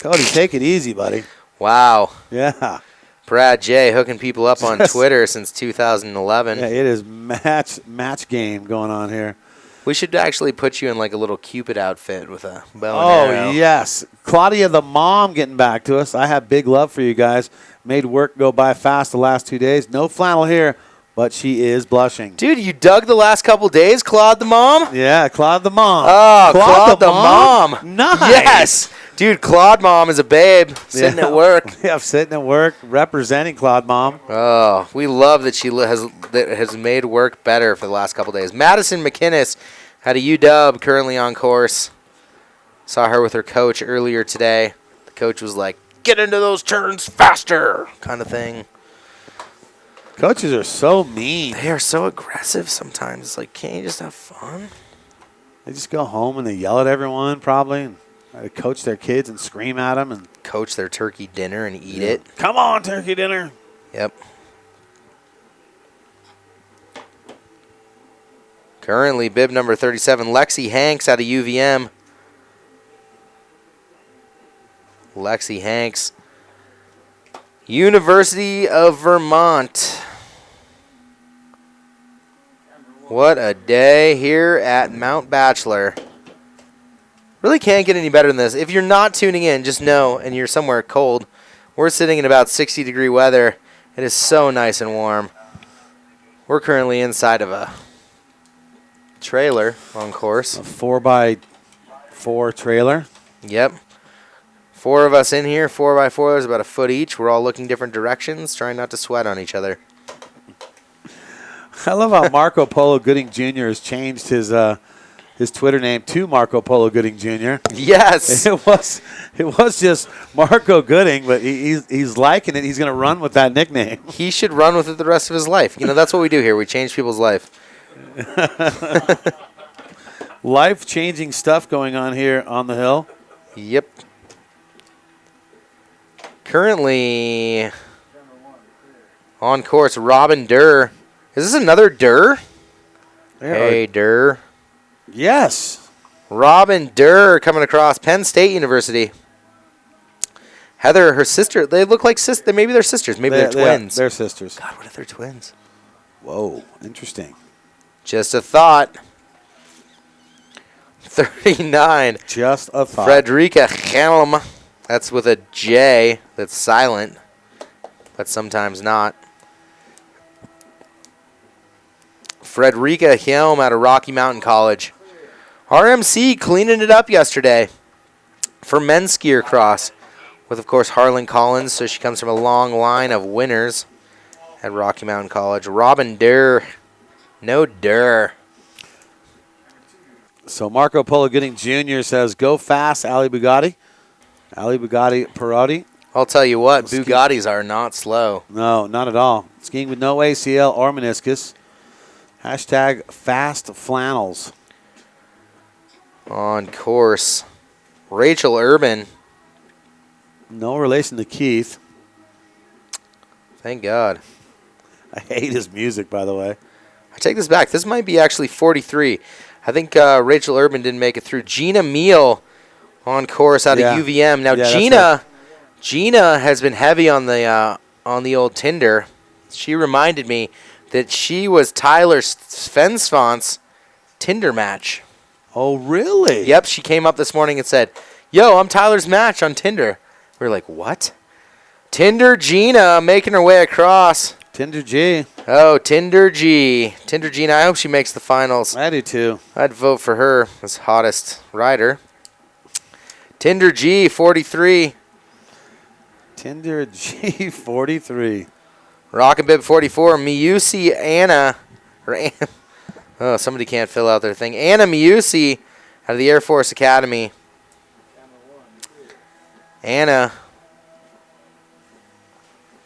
Cody, take it easy, buddy. Wow. Yeah. Brad J. hooking people up on Twitter since 2011. Yeah, it is match game going on here. We should actually put you in like a little Cupid outfit with a bow and arrow. Oh, yes. Claudia, the mom, getting back to us. I have big love for you guys. Made work go by fast the last 2 days. No flannel here, but she is blushing. Dude, you dug the last couple days, Claude the mom? Yeah, Claude the mom. Oh, Claude the mom. Nice. Yes. Dude, Claude mom is a babe sitting at work. Yeah, sitting at work, representing Claude mom. Oh, we love that she has made work better for the last couple days. Madison McInnes out of UW, currently on course. Saw her with her coach earlier today. The coach was like, get into those turns faster, kind of thing. Coaches are so mean. They are so aggressive sometimes. It's like, can't you just have fun? They just go home and they yell at everyone probably and try to coach their kids and scream at them. And coach their turkey dinner and eat it. Come on, turkey dinner. Yep. Currently, bib number 37, Lexi Hanks out of UVM. Lexi Hanks. University of Vermont. What a day here at Mount Bachelor. Really can't get any better than this. If you're not tuning in, just know, and you're somewhere cold, we're sitting in about 60-degree weather. It is so nice and warm. We're currently inside of a trailer on course. A 4x4 trailer. Yep. 4 of us in here, 4x4. There's about a foot each. We're all looking different directions, trying not to sweat on each other. I love how Marco Polo Gooding Jr. has changed his Twitter name to Marco Polo Gooding Jr. Yes. It was just Marco Gooding, but he's liking it. He's going to run with that nickname. He should run with it the rest of his life. You know, that's what we do here. We change people's life. Life-changing stuff going on here on the hill. Yep. Currently on course, Robin Durr. Is this another Durr? Hey, Durr. Yes. Robin Durr coming across Penn State University. Heather, her sister, they look like sisters. Maybe they're sisters. Maybe they're twins. They're sisters. God, what if they're twins? Whoa, interesting. Just a thought. 39. Just a thought. Frederica Helm. That's with a J that's silent, but sometimes not. Frederica Helm out of Rocky Mountain College. RMC cleaning it up yesterday for men's skier cross with, of course, Harlan Collins. So she comes from a long line of winners at Rocky Mountain College. Robin Durr. No Durr. So Marco Polo Gooding Jr. says, go fast, Ali Bugatti. Ali Bugatti Perotti. I'll tell you what, Bugattis are not slow. No, not at all. Skiing with no ACL or meniscus. Hashtag fast flannels. On course, Rachel Urban. No relation to Keith. Thank God. I hate his music, by the way. I take this back. This might be actually 43. I think Rachel Urban didn't make it through. Gina Meal on course out of UVM. Now, Gina has been heavy on the old Tinder. She reminded me that she was Tyler Svensfon's Tinder match. Oh, really? Yep, she came up this morning and said, yo, I'm Tyler's match on Tinder. We were like, what? Tinder Gina making her way across. Tinder G. Oh, Tinder G. Tinder Gina, I hope she makes the finals. I do too. I'd vote for her as hottest rider. Tinder G, 43. Tinder G, 43. Rockin' Bib, 44. Miusi Anna. Oh, somebody can't fill out their thing. Anna Miusi out of the Air Force Academy. Anna.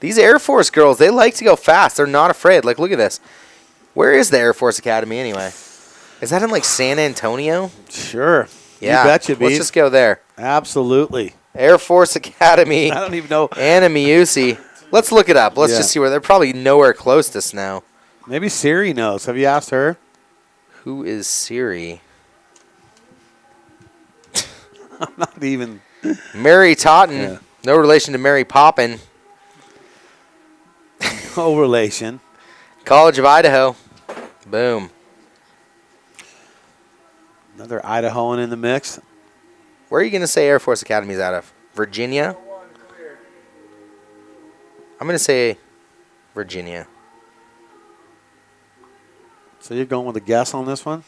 These Air Force girls, they like to go fast. They're not afraid. Like, look at this. Where is the Air Force Academy anyway? Is that in, like, San Antonio? Sure. Yeah. You betcha, Let's just go there. Absolutely. Air Force Academy. I don't even know. Anna Miusi. Let's look it up. Let's just see where they're probably nowhere close to us now. Maybe Siri knows. Have you asked her? Who is Siri? I'm not even. Mary Totten. Yeah. No relation to Mary Poppin. No relation. College of Idaho. Boom. Another Idahoan in the mix. Where are you going to say Air Force Academy's out of? Virginia? I'm going to say Virginia. So you're going with a guess on this one?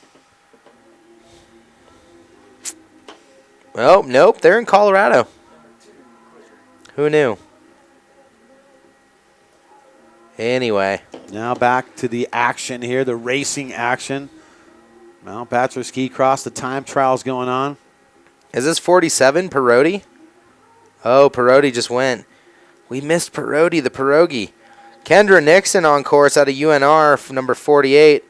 Oh, nope. They're in Colorado. Who knew? Anyway. Now back to the action here, the racing action. Mount Bachelor Ski Cross, the time trial's going on. Is this 47, Perotti? Oh, Perotti just went. We missed Perotti, the pierogi. Kendra Nixon on course out of UNR, number 48.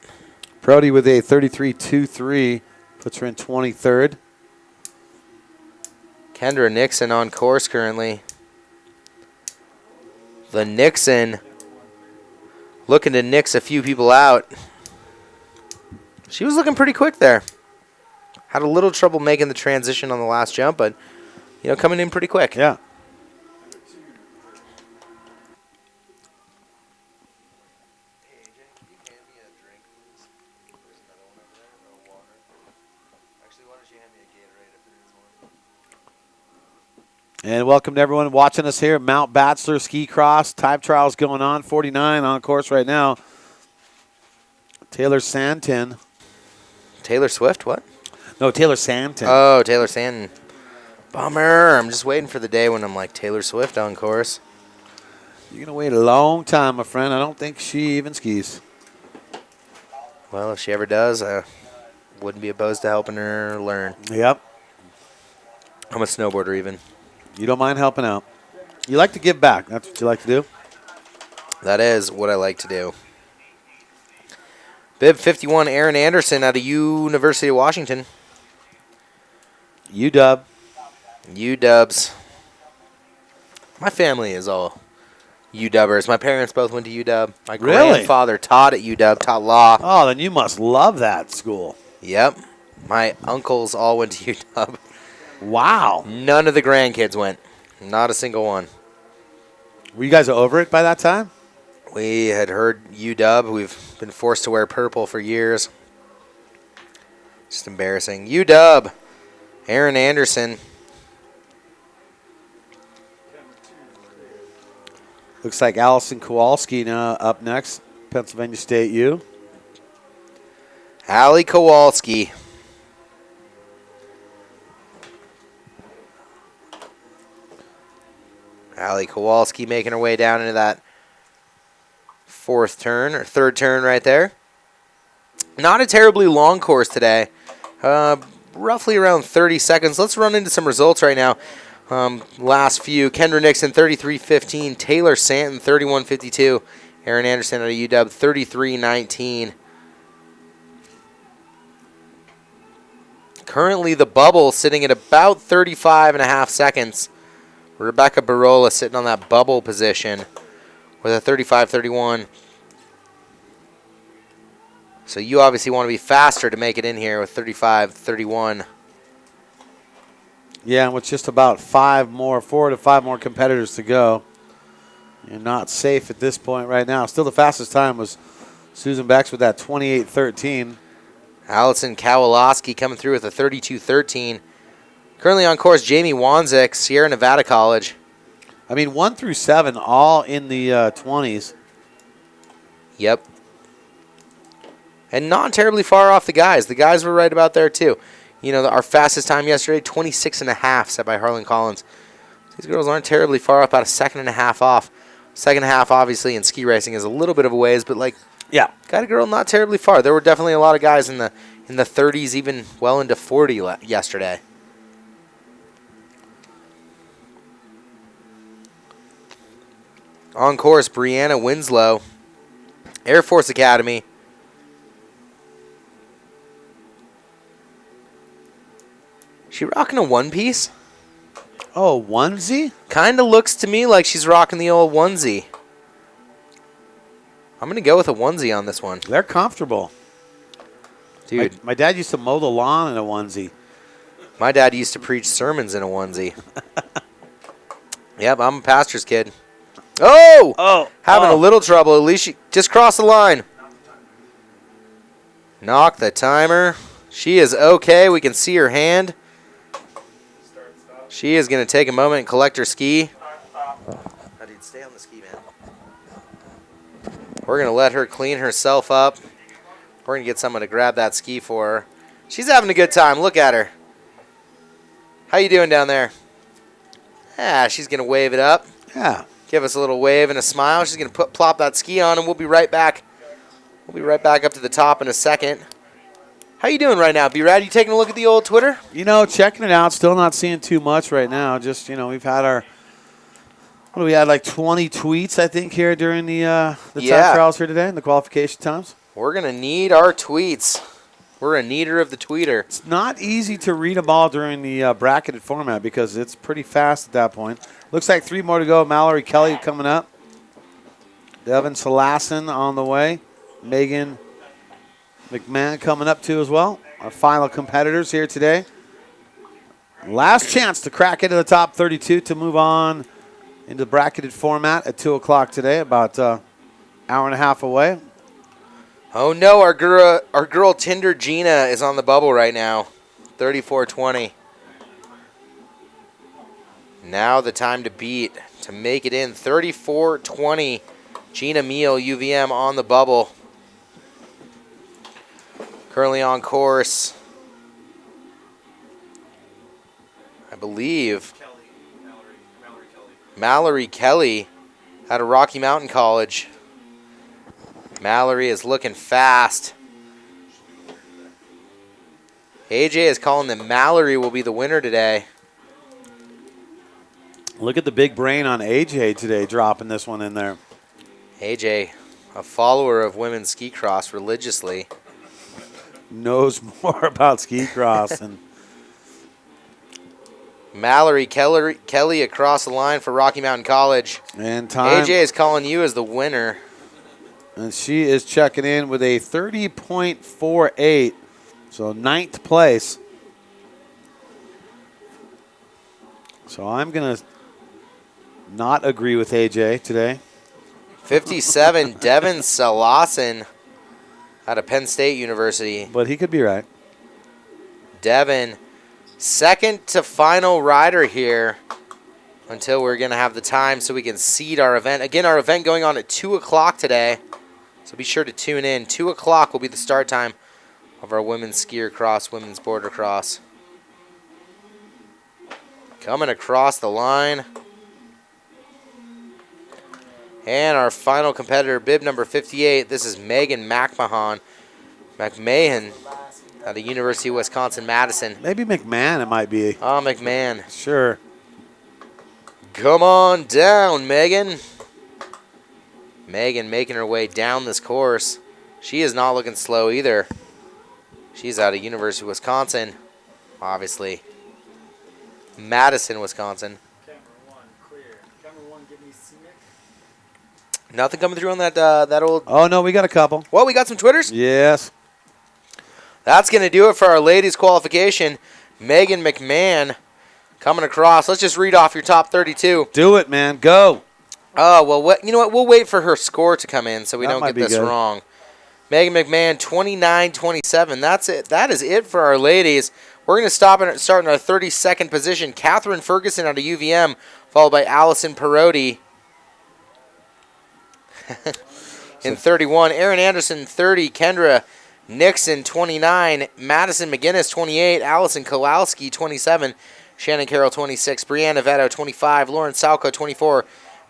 Perotti with a 33.23, puts her in 23rd. Kendra Nixon on course currently. The Nixon looking to nix a few people out. She was looking pretty quick there. Had a little trouble making the transition on the last jump, but coming in pretty quick. Yeah. And welcome to everyone watching us here at Mount Bachelor Ski Cross. Time trials going on. 49 on course right now. Taylor Santin. Taylor Swift, what? No, Taylor Santin. Oh, Taylor Santin. Bummer. I'm just waiting for the day when I'm like Taylor Swift on course. You're going to wait a long time, my friend. I don't think she even skis. Well, if she ever does, I wouldn't be opposed to helping her learn. Yep. I'm a snowboarder even. You don't mind helping out. You like to give back. That's what you like to do? That is what I like to do. Bib 51, Aaron Anderson out of University of Washington. UW. UWs. My family is all UWers. My parents both went to UW. My grandfather taught at UW, taught law. Oh, then you must love that school. Yep. My uncles all went to UW. Wow. None of the grandkids went. Not a single one. Were you guys over it by that time? We had heard UW. We've been forced to wear purple for years. Just embarrassing. UW. Aaron Anderson. Looks like Allison Kowalski now up next. Pennsylvania State U. Allie Kowalski. Allie Kowalski making her way down into that third turn right there. Not a terribly long course today. Roughly around 30 seconds. Let's run into some results right now. Last few. Kendra Nixon, 33.15. Taylor Santin, 31.52. Aaron Anderson out of UW, 33.19. Currently the bubble sitting at about 35.5 seconds. Rebecca Barola sitting on that bubble position with a 35.31. So you obviously want to be faster to make it in here with 35.31. Yeah, and with just about 4 to 5 more competitors to go. You're not safe at this point right now. Still the fastest time was Susan Bex with that 28.13. Allison Kowalski coming through with a 32.13. Currently on course, Jamie Wanzik, Sierra Nevada College. I mean, 1 through 7, all in the 20s. Yep. And not terribly far off the guys. The guys were right about there, too. You know, our fastest time yesterday, 26.5, set by Harlan Collins. These girls aren't terribly far off, about a second and a half off. Second half, obviously, in ski racing is a little bit of a ways, but, like, yeah, got a girl not terribly far. There were definitely a lot of guys in the 30s, even well into 40 yesterday. On course, Brianna Winslow, Air Force Academy. She rocking a one-piece? Oh, onesie? Kind of looks to me like she's rocking the old onesie. I'm going to go with a onesie on this one. They're comfortable. Dude. My dad used to mow the lawn in a onesie. My dad used to preach sermons in a onesie. Yep, I'm a pastor's kid. Oh! Having a little trouble. At least she just crossed the line. Knock the timer. She is okay. We can see her hand. She is going to take a moment and collect her ski. Oh, dude, stay on the ski, man. We're going to let her clean herself up. We're going to get someone to grab that ski for her. She's having a good time. Look at her. How you doing down there? Yeah, she's going to wave it up. Yeah. Give us a little wave and a smile. She's going to plop that ski on, and we'll be right back. We'll be right back up to the top in a second. How you doing right now, B-Rad? You taking a look at the old Twitter? You know, checking it out. Still not seeing too much right now. Just, you know, we've had we had like 20 tweets, I think, here during the time trials here today in the qualification times. We're going to need our tweets. We're a needer of the tweeter. It's not easy to read them all during the bracketed format because it's pretty fast at that point. Looks like 3 more to go. Mallory Kelly coming up. Devin Salassen on the way. Megan McMahon coming up too as well. Our final competitors here today. Last chance to crack into the top 32 to move on into the bracketed format at 2 o'clock today, about an hour and a half away. Oh no, our girl Tinder Gina is on the bubble right now. 34-20. Now the time to beat, to make it in. 34-20. Gina Meal, UVM on the bubble. Currently on course. I believe Mallory Kelly out of Rocky Mountain College. Mallory is looking fast. AJ is calling that Mallory will be the winner today. Look at the big brain on AJ today, dropping this one in there. AJ, a follower of women's ski cross religiously. Knows more about ski cross. And Mallory Kelly across the line for Rocky Mountain College. And time. AJ is calling you as the winner. And she is checking in with a 30.48, so 9th place. So I'm going to not agree with AJ today. 57, Devin Salasin out of Penn State University. But he could be right. Devin, second to final rider here until we're going to have the time so we can seed our event. Again, our event going on at 2 o'clock today, so be sure to tune in. 2 o'clock will be the start time of our women's skier cross, women's border cross. Coming across the line. And our final competitor, bib number 58, this is Megan McMahon out of University of Wisconsin-Madison. Maybe McMahon it might be. Oh, McMahon. Sure. Come on down, Megan. Megan making her way down this course. She is not looking slow either. She's out of University of Wisconsin, obviously. Madison, Wisconsin. Camera 1, clear. Camera 1, give me scenic. Nothing coming through on that old... Oh, no, we got a couple. Well, we got some Twitters? Yes. That's going to do it for our ladies qualification. Megan McMahon coming across. Let's just read off your top 32. Do it, man. Go. Oh, well, you know what? We'll wait for her score to come in so we That don't might get be this good. wrong. Megan McMahon, 29-27. That's it. That is it for our ladies. We're going to start in our 32nd position. Catherine Ferguson out of UVM, followed by Allison Perotti. In 31, Aaron Anderson, 30, Kendra Nixon, 29, Madison McGinnis, 28, Allison Kowalski, 27, Shannon Carroll, 26, Brianna Vetto, 25, Lauren Salco, 24,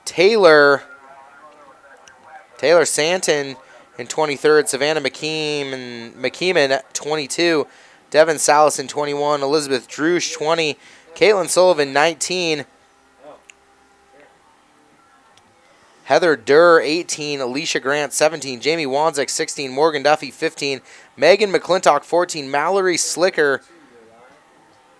Taylor Santon in 23rd, Savannah McKeeman, 22, Devin Salison, 21, Elizabeth Drush, 20, Caitlin Sullivan, 19, Heather Durr, 18, Alicia Grant, 17, Jamie Wanzik, 16, Morgan Duffy, 15, Megan McClintock, 14, Mallory Slicker,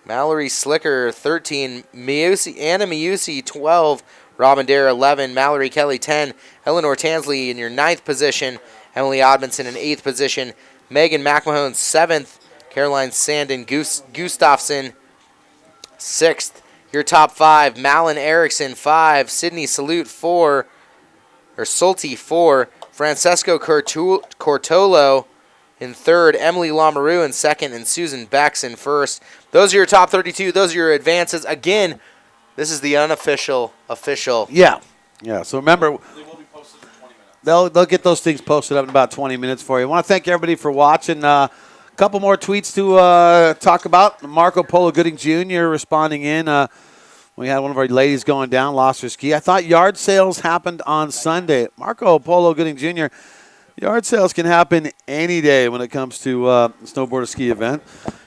13, Anna Miusi, 12, Robin Dare, 11, Mallory Kelly, 10, Eleanor Tansley in your 9th position, Emily Odmanson in 8th position, Megan McMahon, 7th, Caroline Sandin Gustafson, 6th. Your top 5, Malin Erickson, 5, Sydney Salute, 4, Francesco Cortolo in 3rd, Emily Lamoureux in 2nd, and Susan Becks in 1st. Those are your top 32. Those are your advances. Again, this is the unofficial, official. Yeah. Yeah. So remember, they will be posted in 20 minutes. They'll get those things posted up in about 20 minutes for you. I want to thank everybody for watching. A couple more tweets to talk about. Marco Polo Gooding Jr. responding in. We had one of our ladies going down, lost her ski. I thought yard sales happened on Sunday. Marco Polo Gooding Jr., yard sales can happen any day when it comes to snowboard or ski event.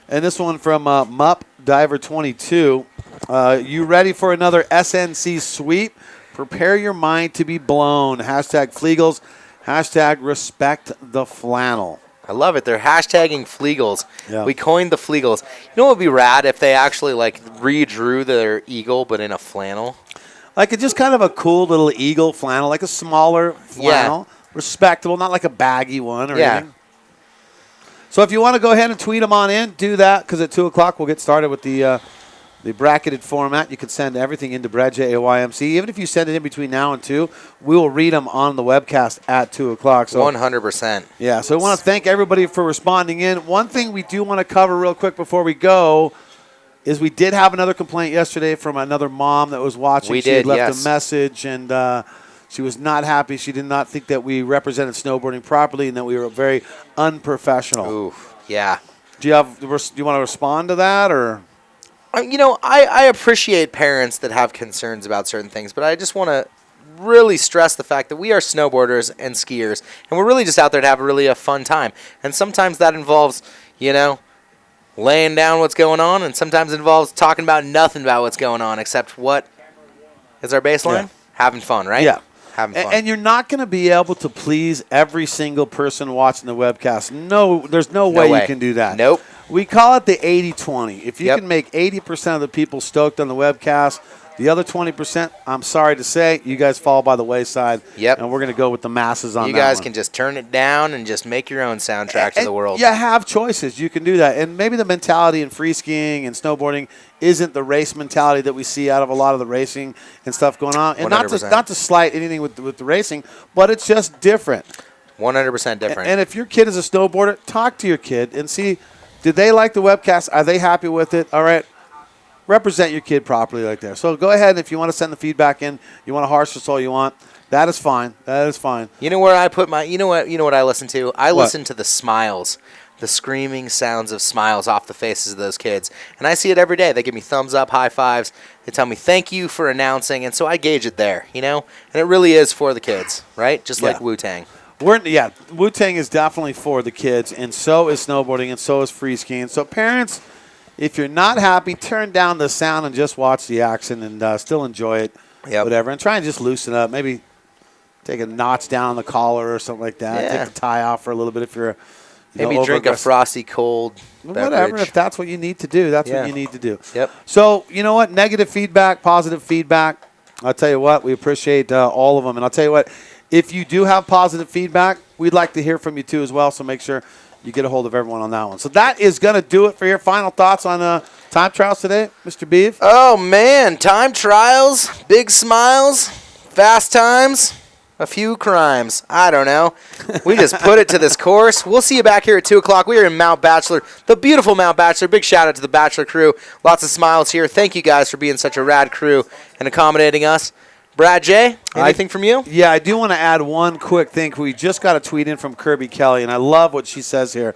And this one from Mupp Diver 22. You ready for another SNC sweep? Prepare your mind to be blown. Hashtag Flegels. Hashtag respect the flannel. I love it. They're hashtagging Flegels. Yeah. We coined the Flegels. You know what would be rad if they actually redrew their eagle but in a flannel? Like just kind of a cool little eagle flannel, like a smaller flannel. Yeah. Respectable, not like a baggy one or anything. So if you want to go ahead and tweet them on in, do that, because at 2 o'clock we'll get started with the the bracketed format. You can send everything into Brad J AYMC. Even if you send it in between now and 2, we will read them on the webcast at 2 o'clock. So 100%. Yeah, so I want to thank everybody for responding in. One thing we do want to cover real quick before we go is we did have another complaint yesterday from another mom that was watching. We She had did, left yes. a message, and she was not happy. She did not think that we represented snowboarding properly and that we were very unprofessional. Ooh, yeah. Do you want to respond to that, or? I appreciate parents that have concerns about certain things, but I just want to really stress the fact that we are snowboarders and skiers, and we're really just out there to have a fun time. And sometimes that involves, laying down what's going on, and sometimes it involves talking about nothing about what's going on except what is our baseline? Yeah. Having fun, right? Yeah. Having fun. And you're not going to be able to please every single person watching the webcast. No, there's no way you can do that. Nope. We call it the 80-20. If you Yep. can make 80% of the people stoked on the webcast, the other 20%, I'm sorry to say, you guys fall by the wayside. Yep. And we're going to go with the masses on You that guys one. can just turn it down and just make your own soundtrack to the world. You have choices. You can do that. And maybe the mentality in free skiing and snowboarding isn't the race mentality that we see out of a lot of the racing and stuff going on. And 100%. not to slight anything with the racing, but it's just different. 100% different. And if your kid is a snowboarder, talk to your kid and see, did they like the webcast? Are they happy with it? All right. Represent your kid properly like that. So go ahead, and if you want to send the feedback in, you want to harsh us all you want, that is fine. That is fine. You know where I put my, you know what I listen to? I What? listen to the smiles, the screaming sounds of smiles off the faces of those kids. And I see it every day. They give me thumbs up, high fives. They tell me thank you for announcing. And so I gauge it there, And it really is for the kids, right? Just like Yeah. Wu-Tang. Wu-Tang is definitely for the kids, and so is snowboarding, and so is free skiing. So parents, if you're not happy, turn down the sound and just watch the action and still enjoy it, Yep. whatever. And try and just loosen up. Maybe take a notch down on the collar or something like that. Yeah. Take the tie off for a little bit if you're Maybe drink a frosty cold whatever. beverage. If that's what you need to do, that's Yeah. what you need to do. Yep. So, you know what? Negative feedback, positive feedback. I'll tell you what, we appreciate all of them. And I'll tell you what, if you do have positive feedback, we'd like to hear from you too as well. So make sure you get a hold of everyone on that one. So that is going to do it for your final thoughts on time trials today, Mr. Beeve. Oh, man. Time trials, big smiles, fast times, a few crimes. I don't know. We just put it to this course. We'll see you back here at 2 o'clock. We are in Mount Bachelor, the beautiful Mount Bachelor. Big shout out to the Bachelor crew. Lots of smiles here. Thank you guys for being such a rad crew and accommodating us. Brad J., anything from you? Yeah, I do want to add one quick thing. We just got a tweet in from Kirby Kelly, and I love what she says here.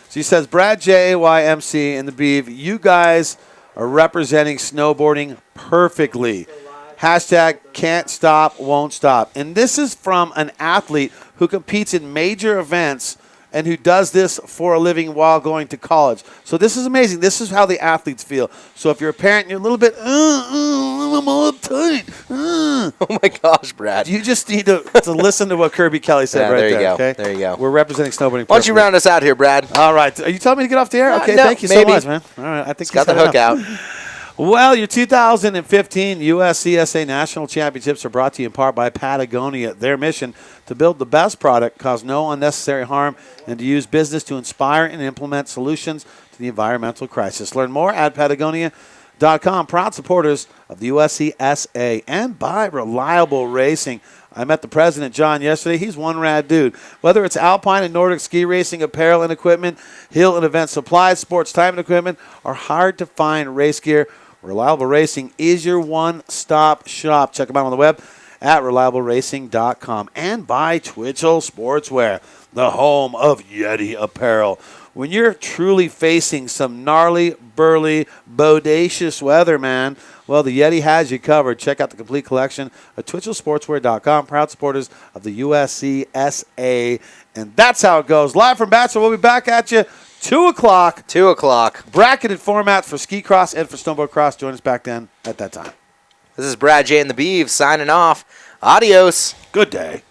She says, Brad J, AYMC, and the Beeve, you guys are representing snowboarding perfectly. Hashtag can't stop, won't stop. And this is from an athlete who competes in major events and who does this for a living while going to college. So this is amazing. This is how the athletes feel. So if you're a parent and you're a little bit, I'm all uptight. Oh, my gosh, Brad. You just need to listen to what Kirby Kelly said Yeah, right there you there. go. Okay? There you go. We're representing snowboarding. Why don't you perfectly. round us out here, Brad? All right. Are you telling me to get off the air? Okay, no, thank you maybe. so much, man. All right, I think Got he's the hook enough. out. Well, your 2015 USCSA National Championships are brought to you in part by Patagonia. Their mission to build the best product, cause no unnecessary harm, and to use business to inspire and implement solutions to the environmental crisis. Learn more at Patagonia.com. Proud supporters of the USCSA and by Reliable Racing. I met the president, John, yesterday. He's one rad dude. Whether it's alpine and Nordic ski racing, apparel and equipment, hill and event supplies, sports time and equipment, or hard-to-find race gear, Reliable Racing is your one-stop shop. Check them out on the web at ReliableRacing.com. And by Twitchell Sportswear, the home of Yeti apparel. When you're truly facing some gnarly, burly, bodacious weather, man, well, the Yeti has you covered. Check out the complete collection at TwitchellSportswear.com. Proud supporters of the USCSA. And that's how it goes. Live from Bachelor, we'll be back at you 2 o'clock. 2 o'clock. Bracketed format for ski cross and for snowboard cross. Join us back then at that time. This is Brad J and the Beeve signing off. Adios. Good day.